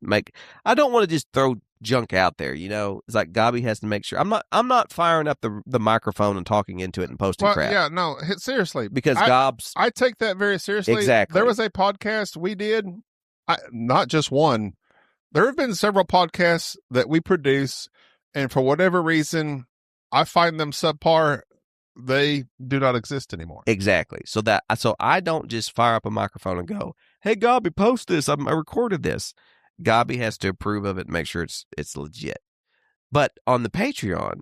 D: I don't want to just throw junk out there, It's like Gabi has to make sure. I'm not firing up the microphone and talking into it and posting crap.
E: Yeah, no, seriously.
D: Because
E: I take that very seriously.
D: Exactly.
E: There was a podcast we did, not just one. There have been several podcasts that we produce, and for whatever reason, I find them subpar. They do not exist anymore.
D: Exactly. So I don't just fire up a microphone and go, "Hey, Gabi, post this. I recorded this." Gabi has to approve of it and make sure it's legit. But on the Patreon,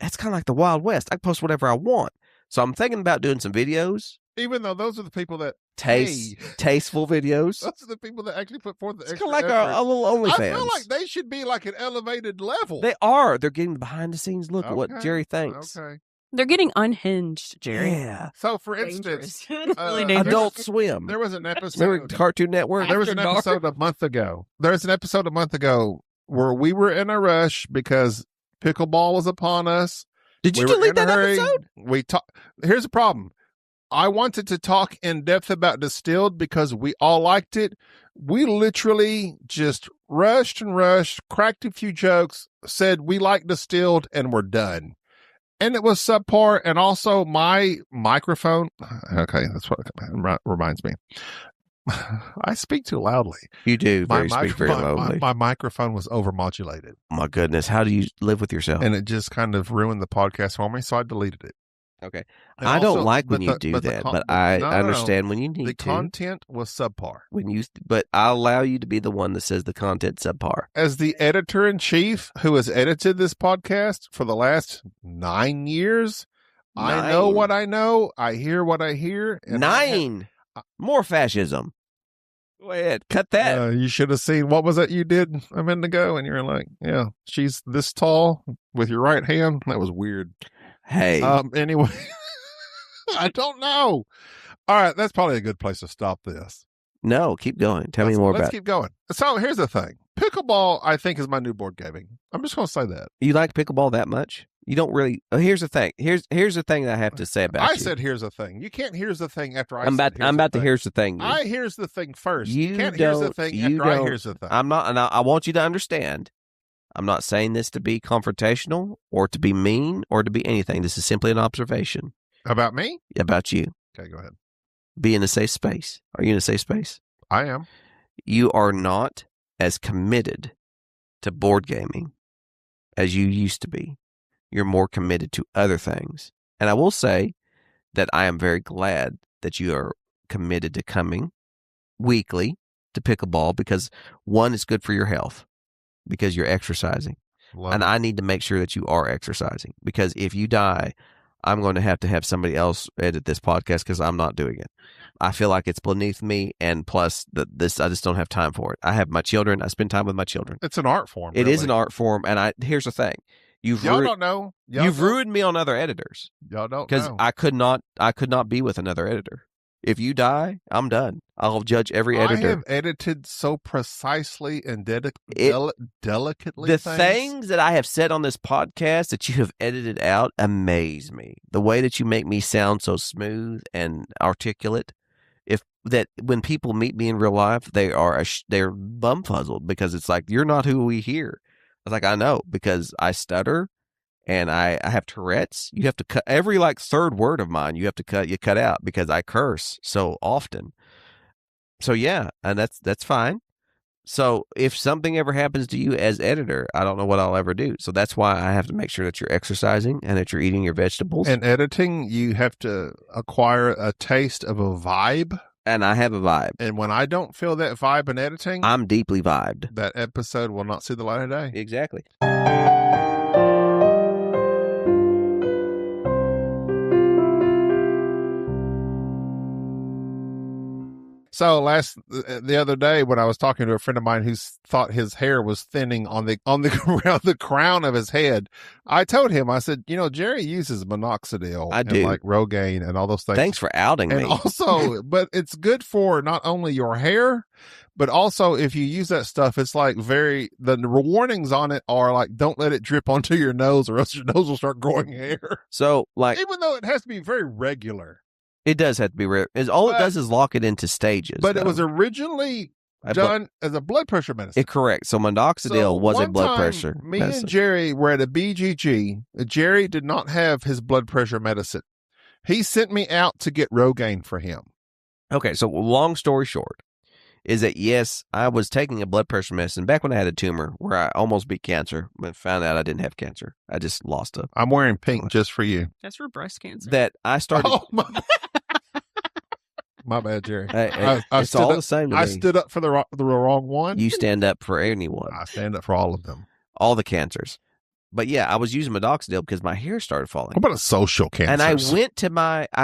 D: that's kind of like the Wild West. I can post whatever I want. So I'm thinking about doing some videos.
E: Even though those are the people that
D: tasteful videos.
E: Those are the people that actually put forth the extra
D: kind of like
E: effort.
D: a little OnlyFans.
E: I feel like they should be like an elevated level.
D: They are. They're getting the behind the scenes look at what Jerry thinks.
E: Okay.
C: They're getting unhinged, Jerry.
D: Yeah.
E: So, for instance,
C: really dangerous.
D: Adult Swim.
E: There was an episode.
D: Remember Cartoon Network?
E: There was an episode a month ago. Where we were in a rush because pickleball was upon us.
D: Did you delete that episode?
E: Here's the problem. I wanted to talk in depth about Distilled because we all liked it. We literally just rushed, cracked a few jokes, said we like Distilled, and we're done. And it was subpar, and also my microphone. Okay, that's what reminds me. I speak too loudly.
D: You do. Speak very loudly.
E: My microphone was overmodulated.
D: My goodness, how do you live with yourself?
E: And it just kind of ruined the podcast for me, so I deleted it.
D: Okay. I don't like when you do that, but I understand when you need to.
E: The content was subpar.
D: But I'll allow you to be the one that says the content's subpar.
E: As the editor-in-chief who has edited this podcast for the last 9 years, I know what I know. I hear what I hear.
D: 9! More fascism. Go ahead. Cut that.
E: You should have seen, what was it you did a minute ago? And you're like, yeah, she's this tall with your right hand. That was weird.
D: Hey.
E: Anyway, I don't know. All right, that's probably a good place to stop this.
D: No, keep going. Tell me more about it.
E: Let's keep going. So here's the thing. Pickleball, I think, is my new board gaming. I'm just going to say that.
D: You like pickleball that much? You don't really. Here's the thing. Here's the thing that I have to say about
E: I said here's the thing. You can't here's the thing after
D: I'm about to here's the thing.
E: Here's the thing first. You can't here's the thing after I here's the thing.
D: I'm not, and I want you to understand. I'm not saying this to be confrontational or to be mean or to be anything. This is simply an observation.
E: About me?
D: About you.
E: Okay, go ahead.
D: Be in a safe space. Are you in a safe space?
E: I am.
D: You are not as committed to board gaming as you used to be. You're more committed to other things. And I will say that I am very glad that you are committed to coming weekly to pickleball because, one, it's good for your health because you're exercising. And I need to make sure that you are exercising because if you die, I'm going to have somebody else edit this podcast because I'm not doing it. I feel like it's beneath me, and plus, I just don't have time for it. I have my children. I spend time with my children.
E: It's an art form.
D: It is an art form, and here's the thing.
E: Y'all don't know.
D: You've ruined me on other editors.
E: Y'all don't know.
D: Because I could not be with another editor. If you die, I'm done. I'll judge every
E: I
D: editor.
E: have edited so precisely and delicately.
D: The things that I have said on this podcast that you have edited out amaze me. The way that you make me sound so smooth and articulate. That when people meet me in real life, they're bumfuzzled because it's like, you're not who we hear. I was like, I know, because I stutter and I have Tourette's. You have to cut every third word of mine. You have to cut out because I curse so often. So yeah, and that's fine. So if something ever happens to you as editor, I don't know what I'll ever do. So that's why I have to make sure that you're exercising and that you're eating your vegetables.
E: In editing, you have to acquire a taste of a vibe.
D: And I have a vibe.
E: And when I don't feel that vibe in editing,
D: I'm deeply vibed.
E: That episode will not see the light of day.
D: Exactly.
E: So the other day when I was talking to a friend of mine who thought his hair was thinning on the the crown of his head, I told him, I said, Jerry uses minoxidil and like Rogaine and all those things.
D: Thanks for outing me.
E: And also, but it's good for not only your hair, but also if you use that stuff, it's like the warnings on it are like, don't let it drip onto your nose or else your nose will start growing hair.
D: So
E: even though it has to be very regular.
D: It does have to be rare. All it does is lock it into stages.
E: But it was originally done as a blood pressure medicine.
D: Correct. So minoxidil was a blood pressure medicine.
E: And Jerry were at a BGG. Jerry did not have his blood pressure medicine. He sent me out to get Rogaine for him.
D: Okay, so long story short is that, yes, I was taking a blood pressure medicine back when I had a tumor where I almost beat cancer, but found out I didn't have cancer. I just lost a...
E: I'm wearing pink just for you.
C: That's for breast cancer.
D: That I started...
E: Oh, my bad, Jerry.
D: It's all the same to me.
E: I stood up for the wrong one.
D: You stand up for anyone.
E: I stand up for all of them.
D: All the cancers. But yeah, I was using minoxidil because my hair started falling.
E: What about a social cancer?
D: And I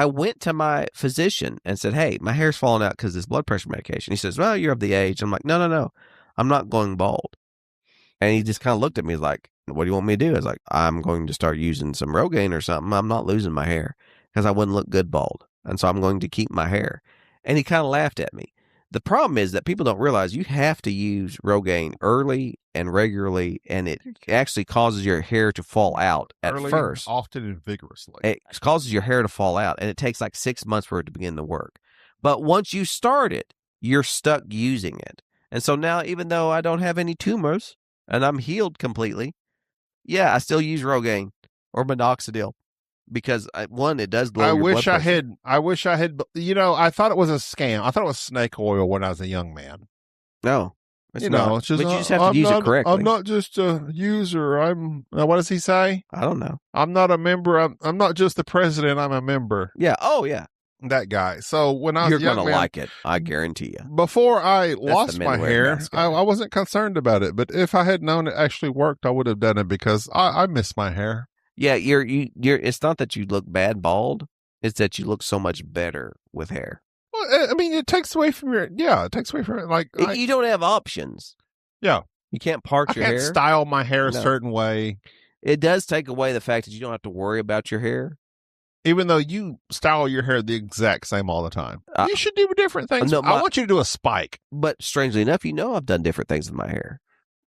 D: went to my physician and said, "Hey, my hair's falling out because of this blood pressure medication." He says, "Well, you're of the age." I'm like, No. I'm not going bald. And he just kind of looked at me like, "What do you want me to do?" I was like, "I'm going to start using some Rogaine or something. I'm not losing my hair because I wouldn't look good bald. And so I'm going to keep my hair." And he kind of laughed at me. The problem is that people don't realize you have to use Rogaine early and regularly, and it actually causes your hair to fall out at
E: early,
D: first.
E: Often and vigorously.
D: It causes your hair to fall out, and it takes like 6 months for it to begin to work. But once you start it, you're stuck using it. And so now, even though I don't have any tumors and I'm healed completely, yeah, I still use Rogaine or minoxidil. Because it does lower your blood pressure.
E: I wish I had, I thought it was a scam. I thought it was snake oil when I was a young man.
D: No,
E: it's not. It's just,
D: but you just have to use it correctly.
E: I'm not just a user. What does he say?
D: I don't know.
E: I'm not a member. I'm not just the president. I'm a member.
D: Yeah. Oh, yeah.
E: That guy. So when I was
D: You're
E: young
D: going to
E: man,
D: like it. I guarantee you.
E: Before I lost my hair,
D: mask,
E: I wasn't concerned about it. But if I had known it actually worked, I would have done it because I miss my hair.
D: Yeah, you're. It's not that you look bad bald; it's that you look so much better with hair.
E: Well, I mean, it takes away from your. Yeah, it takes away from it.
D: You don't have options.
E: Yeah,
D: you can't part your hair.
E: I can't style my hair a certain way.
D: It does take away the fact that you don't have to worry about your hair.
E: Even though you style your hair the exact same all the time, you should do different things.
D: No,
E: I want you to do a spike.
D: But strangely enough, I've done different things with my hair.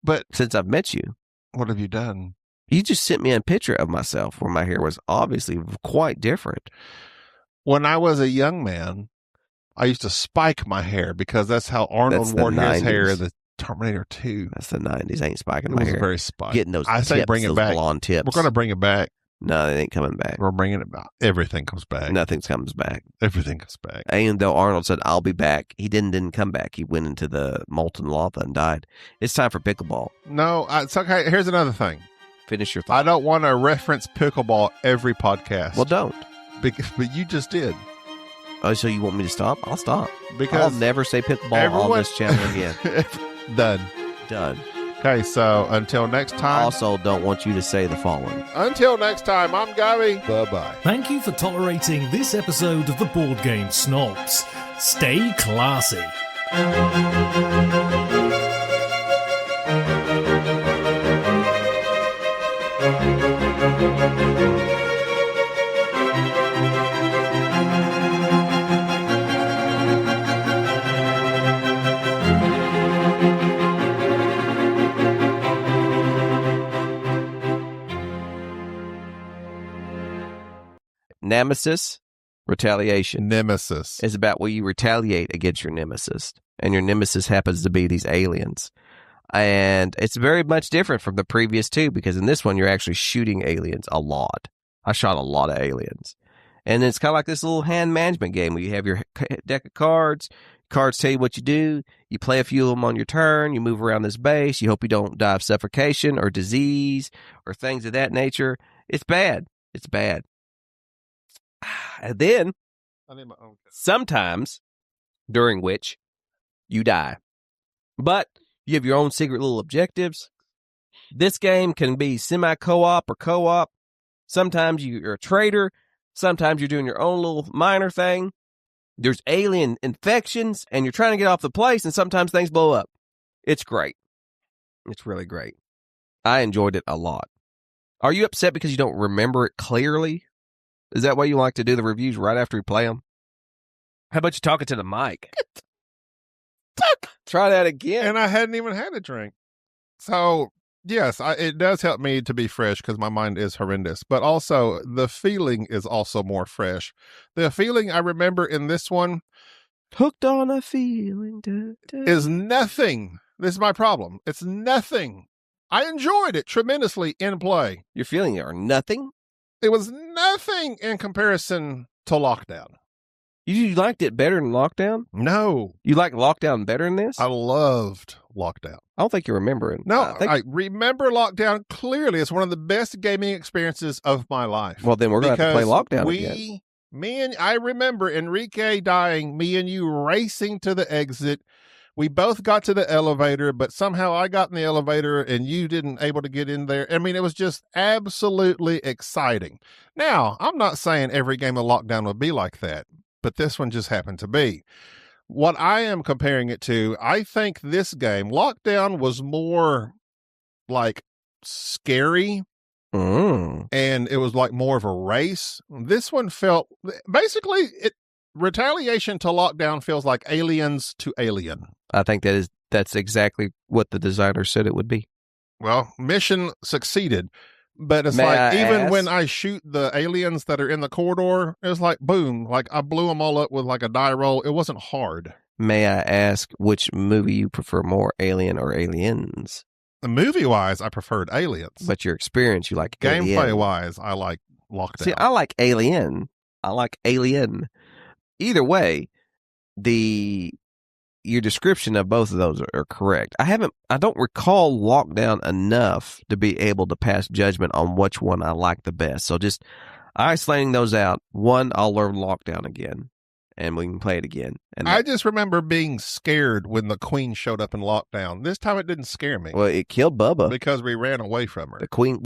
E: But
D: since I've met you,
E: what have you done?
D: You just sent me a picture of myself where my hair was obviously quite different.
E: When I was a young man, I used to spike my hair because that's how Arnold wore his hair in the Terminator 2.
D: That's the 90s. I ain't spiking my hair.
E: It was very spiked.
D: Getting those
E: I say bring it back.
D: Blonde tips.
E: We're going to bring it back.
D: No, it ain't coming back.
E: We're bringing it back. Everything comes back.
D: Nothing comes back.
E: Everything comes back.
D: And though Arnold said, "I'll be back," he didn't come back. He went into the molten lava and died. It's time for pickleball.
E: No, it's okay. Here's another thing.
D: Finish your thought.
E: I don't want to reference pickleball every podcast.
D: Well, don't.
E: But you just did.
D: Oh, so you want me to stop? I'll stop.
E: Because
D: I'll never say pickleball on this channel again. Done.
E: Okay, so until next time.
D: I also don't want you to say the following.
E: Until next time, I'm Gabby. Bye-bye.
G: Thank you for tolerating this episode of the Board Game Snobs. Stay classy.
D: Nemesis Retaliation
E: Nemesis.
D: is about where you retaliate against your nemesis, and your nemesis happens to be these aliens. And it's very much different from the previous two, because in this one, you're actually shooting aliens a lot. I shot a lot of aliens. And it's kind of like this little hand management game where you have your deck of cards. Cards tell you what you do. You play a few of them on your turn. You move around this base. You hope you don't die of suffocation or disease or things of that nature. It's bad. It's bad. And then, sometimes, during which you die. But you have your own secret little objectives. This game can be semi-co-op or co-op. Sometimes you're a traitor. Sometimes you're doing your own little minor thing. There's alien infections, and you're trying to get off the place, and sometimes things blow up. It's great. It's really great. I enjoyed it a lot. Are you upset because you don't remember it clearly? Is that why you like to do the reviews right after you play them? How about you talking to the mic? Try that again.
E: And I hadn't even had a drink. So, yes, it does help me to be fresh because my mind is horrendous. But also, the feeling is also more fresh. The feeling I remember in this one,
D: hooked on a feeling,
E: is nothing. This is my problem. It's nothing. I enjoyed it tremendously in play.
D: Your feeling are nothing?
E: It was nothing in comparison to Lockdown.
D: You liked it better than Lockdown?
E: No.
D: You like Lockdown better than this?
E: I loved Lockdown.
D: I don't think you remember it.
E: No, I remember Lockdown clearly. It's one of the best gaming experiences of my life.
D: Well, then we're going to have to play Lockdown again.
E: I remember Enrique dying, me and you racing to the exit. We both got to the elevator, but somehow I got in the elevator and you didn't able to get in there. I mean, it was just absolutely exciting. Now, I'm not saying every game of Lockdown would be like that, but this one just happened to be. What I am comparing it to, I think this game, Lockdown, was more like scary. And it was like more of a race. This one felt, basically, Retaliation to Lockdown feels like Aliens to Alien.
D: I think that's exactly what the designer said it would be.
E: Well, mission succeeded. But it's even when I shoot the aliens that are in the corridor, it was like, boom, like I blew them all up with like a die roll. It wasn't hard.
D: May I ask which movie you prefer more, Alien or Aliens?
E: Movie-wise, I preferred Aliens.
D: But your experience, you like Alien.
E: Gameplay-wise, I like Lockdown.
D: See, I like Alien. I like Alien. Either way, your description of both of those are correct. I don't recall Lockdown enough to be able to pass judgment on which one I like the best. So just isolating those out, one, I'll learn Lockdown again, and we can play it again. And
E: I just remember being scared when the Queen showed up in Lockdown. This time it didn't scare me.
D: Well, it killed Bubba.
E: Because we ran away from her.
D: The Queen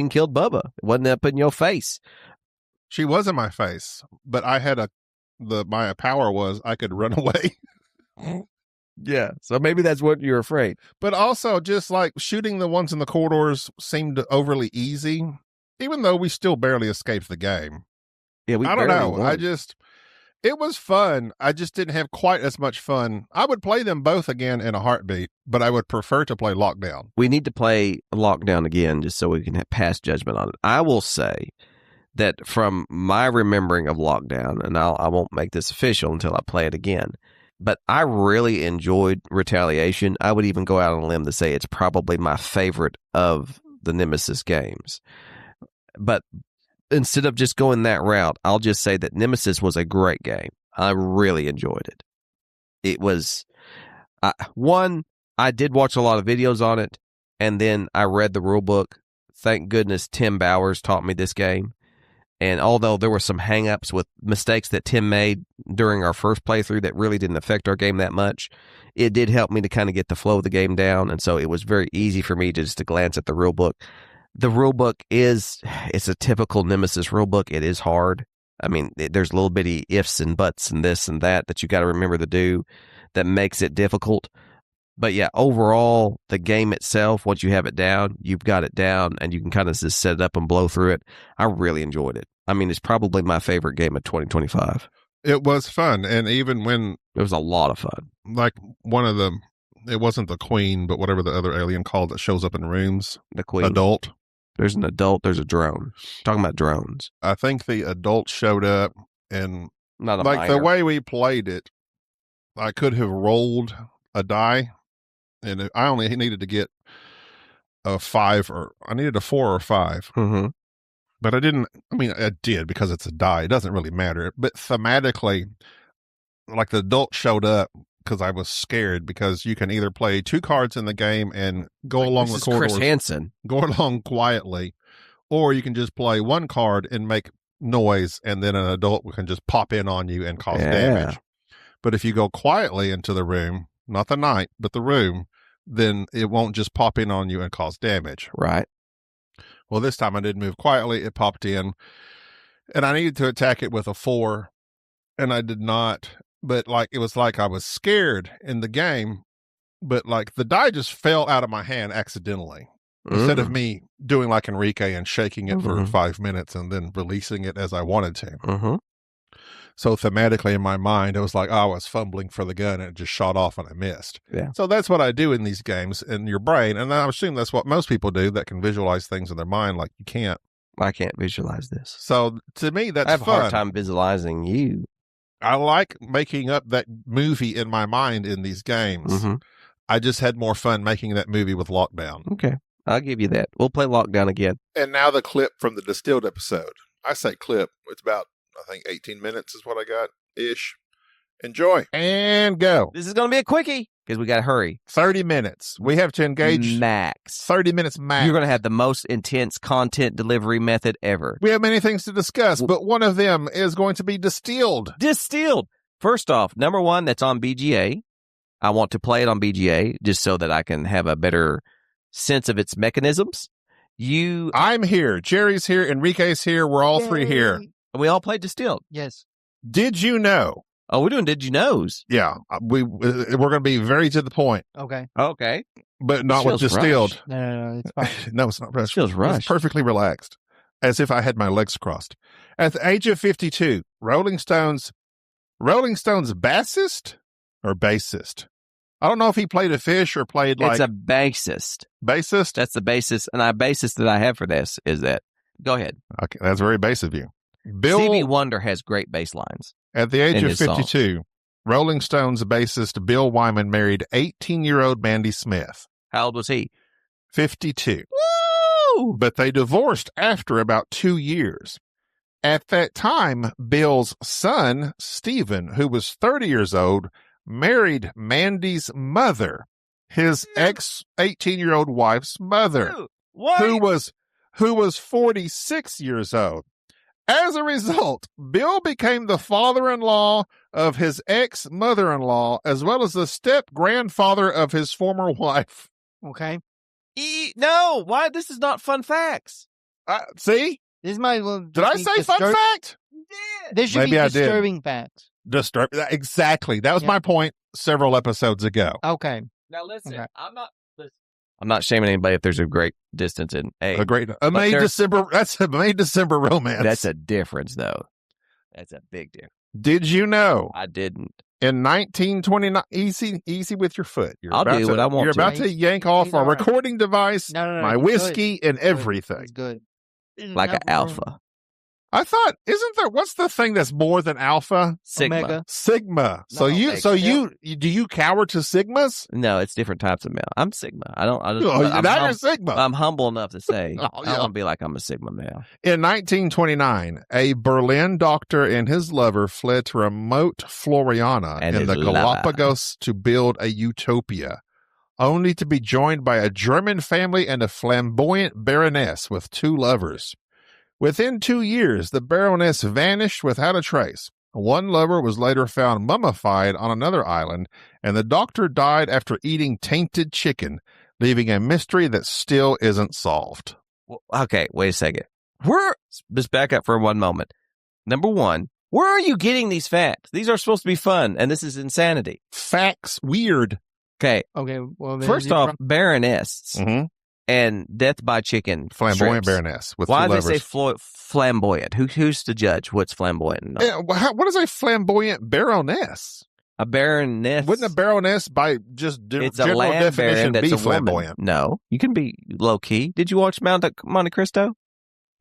D: killed Bubba. It wasn't up in your face.
E: She was in my face, but I had my power was I could run away.
D: Yeah, so maybe that's what you're afraid.
E: But also, just like shooting the ones in the corridors seemed overly easy, even though we still barely escaped the game.
D: Yeah,
E: I don't know. It was fun. I just didn't have quite as much fun. I would play them both again in a heartbeat, but I would prefer to play Lockdown.
D: We need to play Lockdown again just so we can pass judgment on it. I will say that from my remembering of Lockdown, and I won't make this official until I play it again, but I really enjoyed Retaliation. I would even go out on a limb to say it's probably my favorite of the Nemesis games. But instead of just going that route, I'll just say that Nemesis was a great game. I really enjoyed it. It was, I did watch a lot of videos on it, and then I read the rule book. Thank goodness Tim Bowers taught me this game. And although there were some hang-ups with mistakes that Tim made during our first playthrough that really didn't affect our game that much, it did help me to kind of get the flow of the game down. And so it was very easy for me to glance at the rule book. The rule book it's a typical Nemesis rule book. It is hard. I mean, there's little bitty ifs and buts and this and that you got to remember to do that makes it difficult. But yeah, overall, the game itself, once you have it down, you've got it down, and you can kind of just set it up and blow through it. I really enjoyed it. I mean, it's probably my favorite game of 2025.
E: It was fun, and even when...
D: It was a lot of fun.
E: Like one of the... It wasn't the Queen, but whatever the other alien called that shows up in rooms.
D: The Queen.
E: Adult.
D: There's an adult, there's a drone. Talking about drones.
E: I think the adult showed up, and
D: Not a
E: like
D: minor.
E: the way we played it, I could have rolled a die, and I only needed to get a 5, or I needed a 4 or 5.
D: Mm-hmm.
E: But I didn't. I mean, I did because it's a die. It doesn't really matter. But thematically, like the adult showed up because I was scared, because you can either play 2 cards in the game and go along the
D: This is
E: corridors,
D: Chris Hansen.
E: go along quietly, or you can just play 1 card and make noise, and then an adult can just pop in on you and cause damage. But if you go quietly into the room, not the night, but the room, then it won't just pop in on you and cause damage.
D: Right.
E: Well, this time I did move quietly. It popped in, and I needed to attack it with a 4, and I did not. But like, it was like I was scared in the game, but like the die just fell out of my hand accidentally. Instead of me doing like Enrique and shaking it for 5 minutes and then releasing it as I wanted to.
D: Mm-hmm.
E: So thematically in my mind, it was like, I was fumbling for the gun and it just shot off and I missed.
D: Yeah.
E: So that's what I do in these games in your brain. And I assume that's what most people do that can visualize things in their mind like you can't.
D: I can't visualize this.
E: So to me, that's
D: I have
E: fun.
D: a hard time visualizing you.
E: I like making up that movie in my mind in these games.
D: Mm-hmm.
E: I just had more fun making that movie with Lockdown.
D: Okay. I'll give you that. We'll play Lockdown again.
A: And now the clip from the Distilled episode. I say clip. It's about, I think, 18 minutes is what I got ish. Enjoy.
E: And go.
D: This is going to be a quickie because we got to hurry.
E: 30 minutes. We have to engage
D: Max.
E: 30 minutes max.
D: You're going to have the most intense content delivery method ever.
E: We have many things to discuss, but one of them is going to be Distilled.
D: Distilled. First off, number 1, that's on BGA. I want to play it on BGA just so that I can have a better sense of its mechanisms.
E: I'm here. Jerry's here. Enrique's here. We're all 3 here.
D: We all played Distilled.
F: Yes.
E: Did you know?
D: Oh, we're doing Did You Knows?
E: Yeah. We're going to be very to the point,
F: Okay.
D: Okay.
E: but not with
D: Feels
E: Distilled.
D: rushed.
F: No, it's fine.
E: No, it's not rushed.
D: Feels
E: It's
D: rushed.
E: perfectly relaxed, as if I had my legs crossed. At the age of 52, Rolling Stones bassist or bassist? I don't know if he played a fish or played like
D: It's a bassist.
E: bassist.
D: That's the bassist. And the bassist that I have for this is that. Go ahead.
E: Okay, that's very base of you. Bill,
D: Stevie Wonder has great bass lines.
E: at the age
D: in
E: of
D: his songs.
E: 52, Rolling Stones bassist Bill Wyman married 18-year-old Mandy Smith.
D: How old was he?
E: 52.
D: Woo!
E: But they divorced after about 2 years. At that time, Bill's son, Stephen, who was 30 years old, married Mandy's mother, his ex-18-year-old wife's mother,
D: What?
E: who was 46 years old. As a result, Bill became the father-in-law of his ex-mother-in-law, as well as the step-grandfather of his former wife.
F: Okay.
D: No, why? This is not fun facts.
E: See?
F: This might well.
E: Did I say fun fact?
F: This should
E: Maybe
F: be
E: I did.
F: disturbing facts.
E: Exactly. That was my point several episodes ago.
F: Okay.
D: Now listen,
F: Okay.
D: I'm not shaming anybody if there's a great distance in
E: A May
D: there's-
E: December. That's a May December romance.
D: That's a difference, though. That's a big difference.
E: Did you know?
D: I didn't.
E: In 1929, easy with your foot.
D: I'll do what I want
E: You're
D: to.
E: about to yank off
F: He's
E: our
F: all right.
E: recording device,
F: No.
E: my
F: it's
E: whiskey,
F: good.
E: and everything.
F: It's good.
D: Like an alpha.
E: I thought, isn't there? What's the thing that's more than alpha?
D: Sigma.
F: Omega.
E: Sigma. So
F: No,
E: do you cower to sigmas?
D: No, it's different types of male. I'm Sigma.
E: Now you're Sigma.
D: I'm humble enough to say
E: Oh,
D: I
E: yeah.
D: don't be like I'm a Sigma male.
E: In 1929, a Berlin doctor and his lover fled to remote Floriana
D: And
E: in
D: his
E: the
D: lover.
E: Galapagos to build a utopia, only to be joined by a German family and a flamboyant baroness with 2 lovers. Within 2 years, the baroness vanished without a trace. One lover was later found mummified on another island, and the doctor died after eating tainted chicken, leaving a mystery that still isn't solved.
D: Well, okay, wait a second. Just back up for one moment. Number 1, where are you getting these facts? These are supposed to be fun, and this is insanity.
E: Facts weird.
D: Okay,
F: Okay. Well,
D: first off, baroness and death by chicken.
E: Flamboyant
D: strips.
E: baroness with
D: Why
E: 2
D: do they
E: lovers.
D: say flamboyant? Who's to judge what's flamboyant? and not?
E: Yeah, what is a flamboyant baroness?
D: A baroness.
E: Wouldn't a baroness, by just
D: It's a
E: general
D: land baron
E: definition,
D: that's
E: be
D: a woman.
E: flamboyant?
D: No, you can be low key. Did you watch Monte Cristo?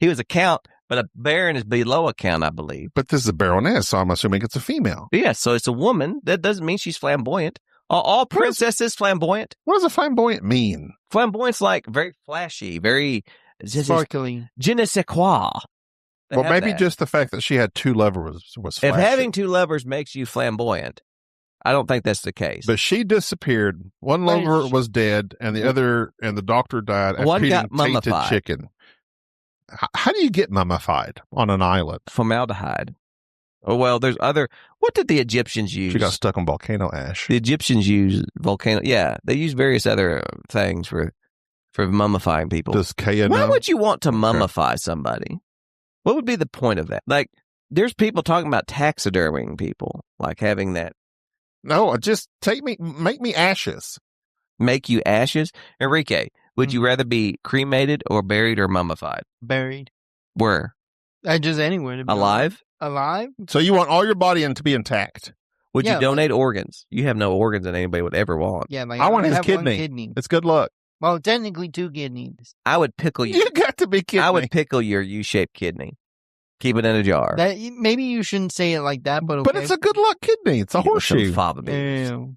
D: He was a count, but a baron is below a count, I believe.
E: But this is a baroness, so I'm assuming it's a female.
D: Yeah, so it's a woman. That doesn't mean she's flamboyant. Are all princesses flamboyant?
E: What does a flamboyant mean?
D: Flamboyant's like very flashy, very
F: Sparkling.
D: je ne sais quoi. They
E: Well,
D: have
E: maybe
D: that.
E: just the fact that she had 2 lovers was
D: If
E: flashy.
D: having 2 lovers makes you flamboyant, I don't think that's the case.
E: But she disappeared. One
F: Wait,
E: lover was dead, and the other, and the doctor died after
D: One
E: eating
D: got
E: tainted
D: mummified.
E: chicken. How do you get mummified on an island?
D: Formaldehyde. Oh, well, there's other. What did the Egyptians use?
E: She got stuck on volcano ash.
D: The Egyptians use volcano. Yeah, they use various other things for mummifying people.
E: Does Kaya
D: Why
E: know?
D: would you want to mummify somebody? What would be the point of that? Like, there's people talking about taxiderming people, like having that
E: No, just make me ashes.
D: make you ashes. Enrique, would you rather be cremated or buried or mummified?
F: Buried.
D: Where?
F: Just anywhere. To be
D: Alive?
F: Alive?
E: So you want all your body to be intact.
D: Would
F: Yeah,
D: you donate organs? You have no organs that anybody would ever want.
F: Yeah, like
E: I want his
F: have one
E: kidney.
F: kidney.
E: It's good luck.
F: Well, technically 2 kidneys.
D: I would pickle you.
E: You got to be kidding
D: I would
E: me.
D: pickle your U-shaped kidney. Keep it in a jar.
F: That maybe you shouldn't say it like that, but okay.
E: But it's a good luck kidney. It's a
D: Give it some
E: horseshoe.
D: fava beans.
F: Ew.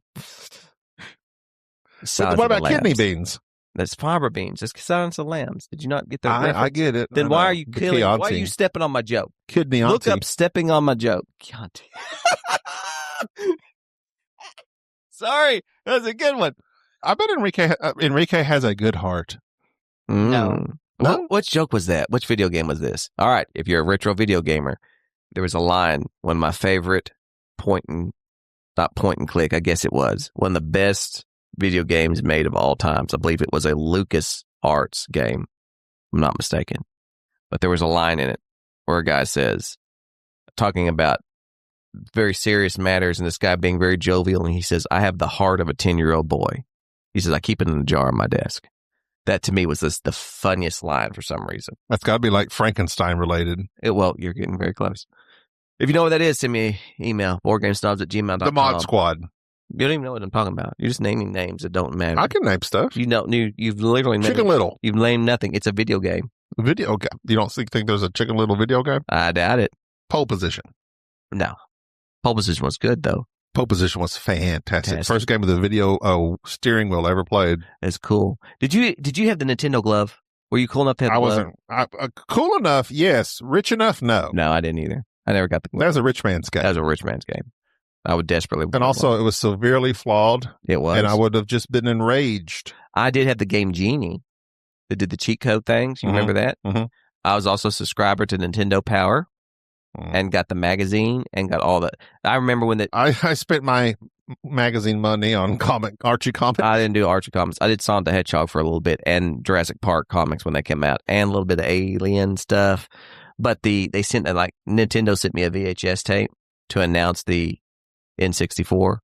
D: Silence
E: What
D: of the
E: about kidney
D: Lambs.
E: beans?
D: That's fava beans. That's Silence of the Lambs. Did you not get that
E: I
D: reference?
E: get it.
D: Then
E: I
D: why
E: know.
D: are you
E: The
D: killing? Why are
E: Chianti.
D: you stepping on my joke?
E: Kidney
D: Look
E: auntie.
D: up stepping on my joke. Chianti. Sorry, that was a good one.
E: I bet Enrique has a good heart.
F: No.
E: No?
D: What joke was that? Which video game was this? All right, if you're a retro video gamer, there was a line, one of my favorite not point and click, I guess it was, one of the best video games made of all times. I believe it was a Lucas Arts game. I'm not mistaken. But there was a line in it where a guy says, talking about very serious matters and this guy being very jovial, and he says, I have the heart of a 10-year-old boy. He says, I keep it in a jar on my desk. That to me was the funniest line for some reason.
E: That's got to be like Frankenstein related.
D: Well, you're getting very close. If you know what that is, send me an email, boardgamesnobs@gmail.com.
E: The Mod Squad.
D: You don't even know what I'm talking about. You're just naming names that don't matter.
E: I can name stuff.
D: You've literally named,
E: Chicken Little.
D: You've named nothing. It's a video game.
E: Video game. You don't think there's a Chicken Little video game?
D: I doubt it.
E: Pole Position.
D: No. Pole Position was good, though.
E: Pole Position was fantastic.
D: Fantastic.
E: First game of the video steering wheel I ever played.
D: It's cool. Did you have the Nintendo glove? Were you cool enough to have the
E: I
D: glove?
E: wasn't cool enough. Yes. Rich enough. No.
D: No, I didn't either. I never got the glove.
E: That was a rich man's game.
D: That was a rich man's game. I would desperately want
E: And
D: a
E: also,
D: glove.
E: it was severely flawed,
D: It was.
E: and I would have just been enraged.
D: I did have the Game Genie that did the cheat code things. You
E: Mhm.
D: remember that?
E: Mhm.
D: I was also a subscriber to Nintendo Power
E: Mhm.
D: and got the magazine and got all the. I remember when
E: I spent my magazine money on Archie comic.
D: I didn't do Archie comics. I did Sonic the Hedgehog for a little bit and Jurassic Park comics when they came out and a little bit of Alien stuff. But they sent Nintendo sent me a VHS tape to announce the N64,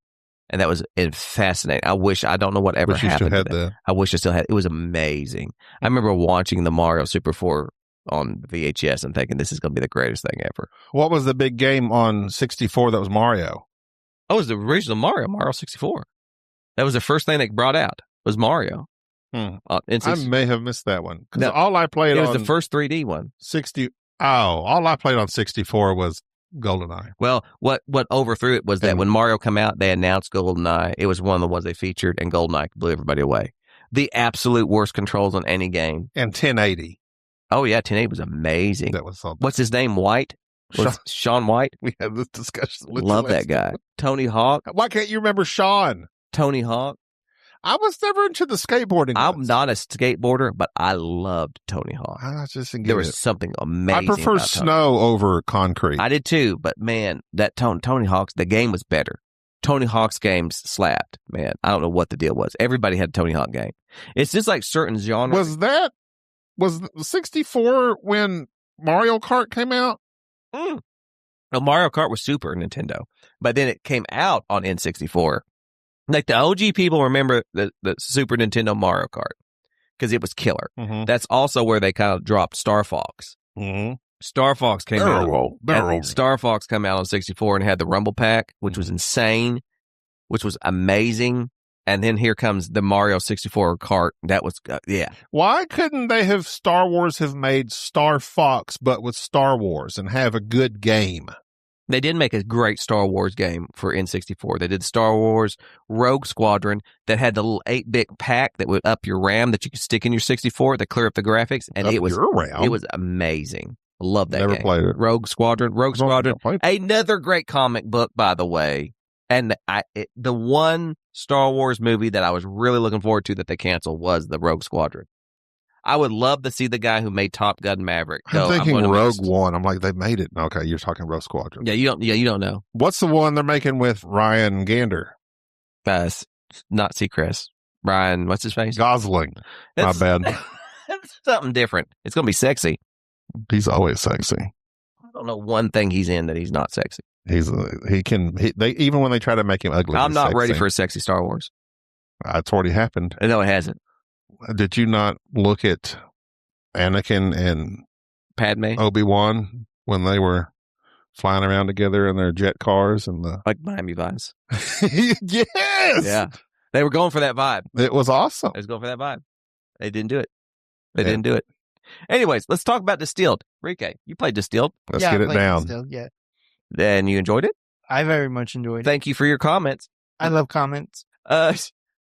D: and that was fascinating. I don't know what ever
E: Wish you still
D: happened.
E: had
D: to that. I wish I still had. It was amazing. I remember watching the Mario Super 4 on VHS and thinking this is going to be the greatest thing ever.
E: What was the big game on 64 that was Mario?
D: Oh, it was the original Mario 64. That was the first thing they brought out was Mario.
E: I
D: N64.
E: may have missed that one. Because
D: No,
E: all I played
D: It was
E: on
D: the first 3D one.
E: 60. Oh, all I played on 64 was GoldenEye.
D: Well, what overthrew it was that
E: And-
D: when Mario came out, they announced GoldenEye. It was one of the ones they featured, and GoldenEye blew everybody away. The absolute worst controls on any game.
E: And 1080.
D: Oh, yeah, 1080 was amazing.
E: That was all.
D: What's his name? White? Sean White?
E: We had this discussion. With
D: Love
E: you
D: that
E: last
D: guy.
E: night.
D: Tony Hawk?
E: Why can't you remember Sean?
D: Tony Hawk?
E: I was never into the skateboarding.
D: I'm
E: ones.
D: not a skateboarder, but I loved Tony Hawk.
E: I just didn't get
D: There was
E: it.
D: something amazing.
E: I prefer
D: about Tony.
E: snow over concrete.
D: I did too, but man, that Tony Hawk's, the game was better. Tony Hawk's games slapped, man. I don't know what the deal was. Everybody had a Tony Hawk game. It's just like certain genres.
E: Was 64 when Mario Kart came out?
D: Well, Mario Kart was Super Nintendo, but then it came out on N64. Like the OG people remember the Super Nintendo Mario Kart because it was killer.
E: Mm-hmm.
D: That's also where they kind of dropped Star Fox.
E: Mm-hmm.
D: Star Fox came out.
E: Barrel.
D: And Star Fox came out on 64 and had the Rumble Pack, which was insane. which was amazing. And then here comes the Mario 64 kart. That was, yeah.
E: Why couldn't they have Star Wars have made Star Fox, but with Star Wars and have a good game?
D: They did make a great Star Wars game for N64. They did Star Wars Rogue Squadron that had the little 8-bit pack that would up your RAM that you could stick in your 64 to clear up the graphics. And it was amazing. I love that
E: Never
D: game.
E: played it.
D: Rogue Squadron. Another great comic book, by the way. And the one Star Wars movie that I was really looking forward to that they canceled was the Rogue Squadron. I would love to see the guy who made Top Gun Maverick.
E: I'm thinking Rogue One. I'm like, they made it. Okay, you're talking Rogue Squadron.
D: Yeah, you don't know.
E: What's the one they're making with Ryan Gander?
D: Not Seacrest. Ryan, what's his face?
E: Gosling. My bad.
D: That's something different. It's going to be sexy.
E: He's always sexy.
D: I don't know one thing he's in that he's not sexy.
E: Even when they try to make him ugly.
D: I'm not ready for a sexy Star Wars.
E: It's already happened.
D: No, it hasn't.
E: Did you not look at Anakin and
D: Padme,
E: Obi-Wan when they were flying around together in their jet cars and
D: like Miami Vice?
E: Yes.
D: Yeah. They were going for that vibe.
E: It was awesome.
D: They was going for that vibe. They didn't do it. Didn't do it. Anyways, let's talk about Distilled. Rike, you played Distilled.
E: Let's get it down.
F: Distilled, yeah.
D: And you enjoyed it?
F: I very much enjoyed it.
D: Thank you for your comments.
F: I love comments.
D: I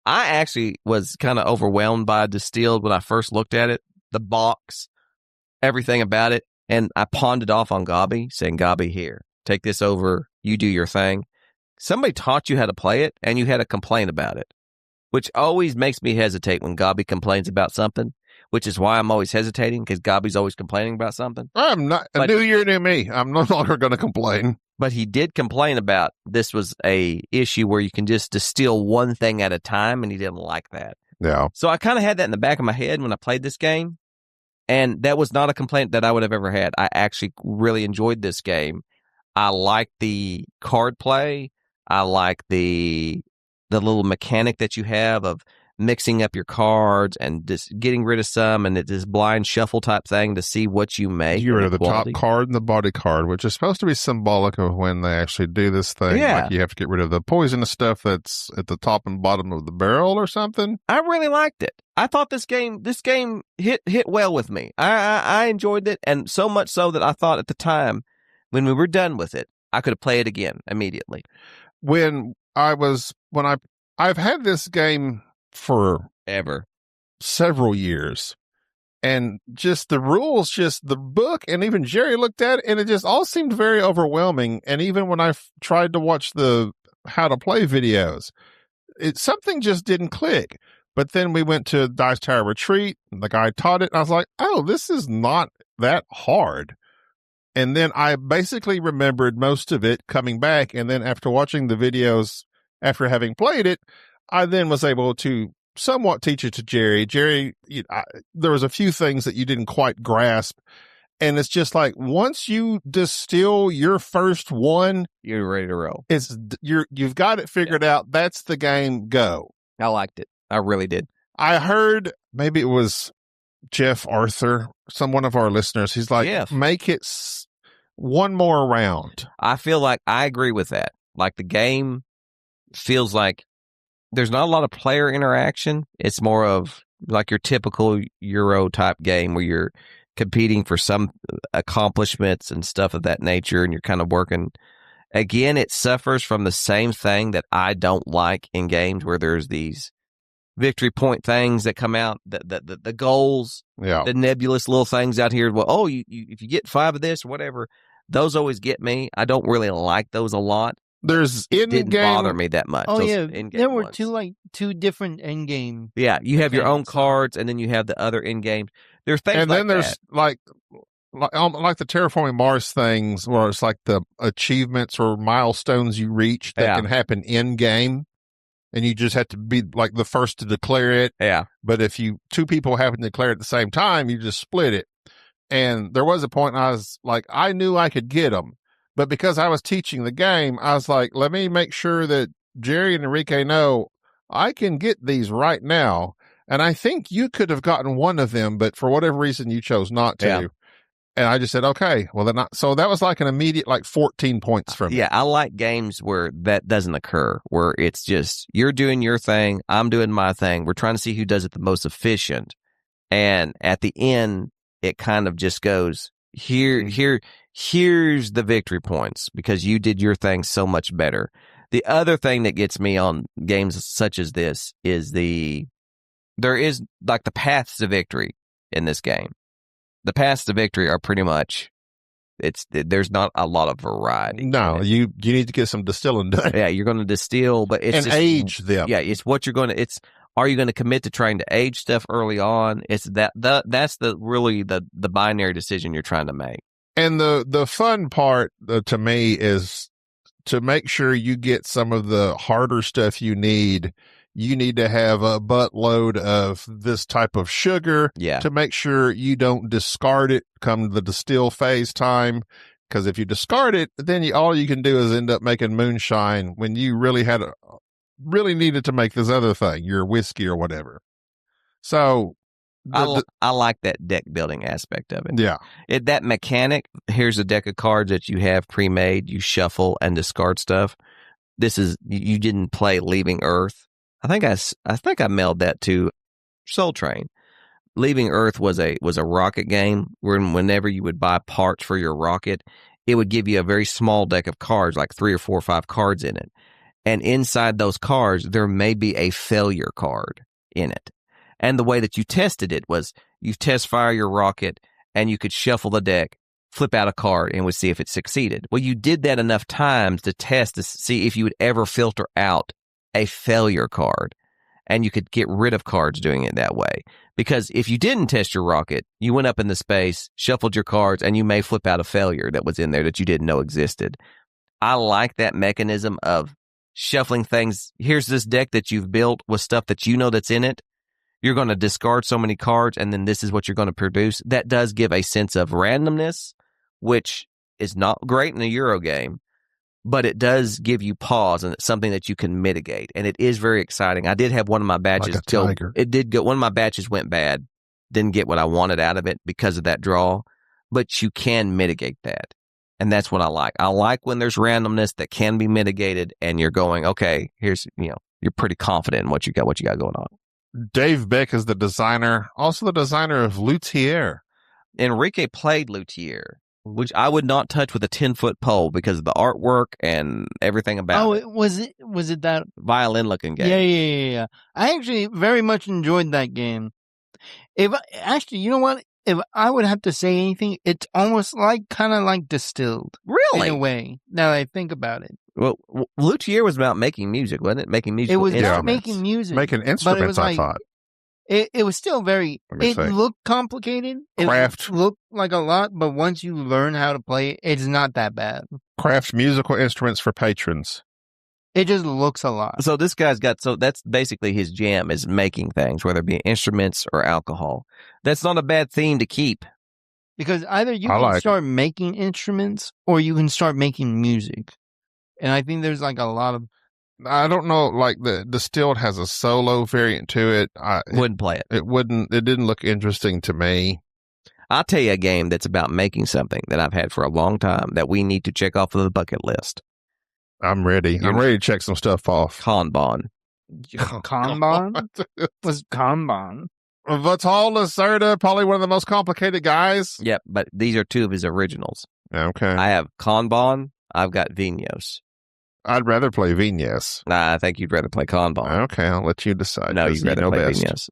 D: actually was kind of overwhelmed by Distilled when I first looked at it, the box, everything about it. And I pawned it off on Gabi, saying, Gabi, here, take this over. You do your thing. Somebody taught you how to play it, and you had to complain about it, which always makes me hesitate when Gabi complains about something, which is why I'm always hesitating, because Gabi's always complaining about something.
E: I'm not. A new year, new me. I'm no longer going to complain.
D: But he did complain about this was a issue where you can just distill one thing at a time, and he didn't like that.
E: Yeah.
D: So I kind of had that in the back of my head when I played this game, and that was not a complaint that I would have ever had. I actually really enjoyed this game. I like the card play. I like the little mechanic that you have of mixing up your cards and just getting rid of some, and it's this blind shuffle type thing to see what you make.
E: You get rid of the top card and the body card, which is supposed to be symbolic of when they actually do this thing.
D: Yeah.
E: Like you have to get rid of the poisonous stuff that's at the top and bottom of the barrel or something.
D: I really liked it. I thought this game hit well with me. I enjoyed it, and so much so that I thought at the time when we were done with it, I could have played it again immediately.
E: I've had this game for several years, and just the rules, just the book, and even Jerry looked at it, and it just all seemed very overwhelming. And even when I tried to watch the how to play videos, something just didn't click. But then we went to Dice Tower Retreat, and the guy taught it, and I was like, oh, this is not that hard. And then I basically remembered most of it coming back, and then after watching the videos, after having played it, I then was able to somewhat teach it to Jerry. Jerry, there was a few things that you didn't quite grasp. And it's just like, once you distill your first one,
D: you're ready to roll.
E: You've got it figured out. That's the game. Go.
D: I liked it. I really did.
E: I heard, maybe it was Jeff Arthur, one of our listeners. He's like, make it one more round.
D: I feel like I agree with that. Like the game feels like there's not a lot of player interaction. It's more of like your typical Euro type game where you're competing for some accomplishments and stuff of that nature, and you're kind of working. Again, it suffers from the same thing that I don't like in games where there's these victory point things that come out, the goals, the nebulous little things out here. Well, you if you get 5 of this or whatever, those always get me. I don't really like those a lot.
E: There's
D: didn't bother me that much.
F: Oh yeah, there were two different end game.
D: Yeah, you have your own cards, and then you have the other end games. There's things,
E: and then there's like the Terraforming Mars things, where it's like the achievements or milestones you reach that can happen in game, and you just have to be like the first to declare it.
D: Yeah,
E: but if two people happen to declare it at the same time, you just split it. And there was a point I was like, I knew I could get them. But because I was teaching the game, I was like, let me make sure that Jerry and Enrique know I can get these right now. And I think you could have gotten one of them, but for whatever reason, you chose not to. Yeah. And I just said, okay, well, then so that was like an immediate, like 14 points from me.
D: Yeah, I like games where that doesn't occur, where it's just you're doing your thing, I'm doing my thing. We're trying to see who does it the most efficient. And at the end, it kind of just goes, here's the victory points because you did your thing so much better. The other thing that gets me on games such as this is there is like the paths to victory in this game. The paths to victory are pretty much, there's not a lot of variety.
E: No, you need to get some distilling done.
D: Yeah, you're going to distill, but it's
E: and
D: just,
E: age them.
D: Yeah, it's what you're going to, are you going to commit to trying to age stuff early on? It's that's the binary decision you're trying to make.
E: And the fun part to me is to make sure you get some of the harder stuff you need. You need to have a buttload of this type of sugar to make sure you don't discard it come the distill phase time. Because if you discard it, then all you can do is end up making moonshine when you really needed to make this other thing, your whiskey or whatever. So
D: I like that deck building aspect of it.
E: Yeah.
D: That mechanic, here's a deck of cards that you have pre-made, you shuffle and discard stuff. This is, you didn't play Leaving Earth. I think I mailed that to Soul Train. Leaving Earth was a rocket game where whenever you would buy parts for your rocket, it would give you a very small deck of cards, like 3 or 4 or 5 cards in it. And inside those cards, there may be a failure card in it. And the way that you tested it was you test fire your rocket and you could shuffle the deck, flip out a card, and would see if it succeeded. Well, you did that enough times to test to see if you would ever filter out a failure card, and you could get rid of cards doing it that way. Because if you didn't test your rocket, you went up into space, shuffled your cards, and you may flip out a failure that was in there that you didn't know existed. I like that mechanism of shuffling things. Here's this deck that you've built with stuff that you know that's in it. You're going to discard so many cards, and then this is what you're going to produce. That does give a sense of randomness, which is not great in a Euro game. But it does give you pause, and it's something that you can mitigate, and it is very exciting. I did have one of my batches go. It did go. One of my batches went bad. Didn't get what I wanted out of it because of that draw. But you can mitigate that, and that's what I like. I like when there's randomness that can be mitigated, and you're going, okay, here's you're pretty confident in what you got going on.
E: Dave Beck is the designer, also the designer of Luthier.
D: Enrique played Luthier, which I would not touch with a 10-foot pole because of the artwork and everything about it.
F: Was it that
D: violin-looking game?
F: Yeah. I actually very much enjoyed that game. You know what? If I would have to say anything, it's almost kind of like Distilled.
D: Really?
F: In a way, now that I think about it.
D: Well, Luthier was about making music, wasn't it? Making music.
F: It was not making music.
E: Making instruments, I thought.
F: It was still looked complicated.
E: Craft.
F: It looked like a lot, but once you learn how to play it, it's not that bad.
E: Craft musical instruments for patrons.
F: It just looks a lot.
D: So this guy's that's basically his jam, is making things, whether it be instruments or alcohol. That's not a bad theme to keep.
F: Because either you can start making instruments or you can start making music. And I think there's like a lot of...
E: I don't know, like the Distilled has a solo variant to it.
D: Wouldn't play it.
E: It didn't look interesting to me.
D: I'll tell you a game that's about making something that I've had for a long time that we need to check off of the bucket list.
E: I'm ready. I'm ready to check some stuff off.
D: Kanban.
F: Kanban? What's Kanban?
E: Vital Lacerda, probably one of the most complicated guys.
D: Yep, but these are 2 of his originals.
E: Okay.
D: I have Kanban. I've got Vinos.
E: I'd rather play Vinos.
D: Nah, I think you'd rather play Kanban.
E: Okay, I'll let you decide.
D: No, you'd rather play Vinos.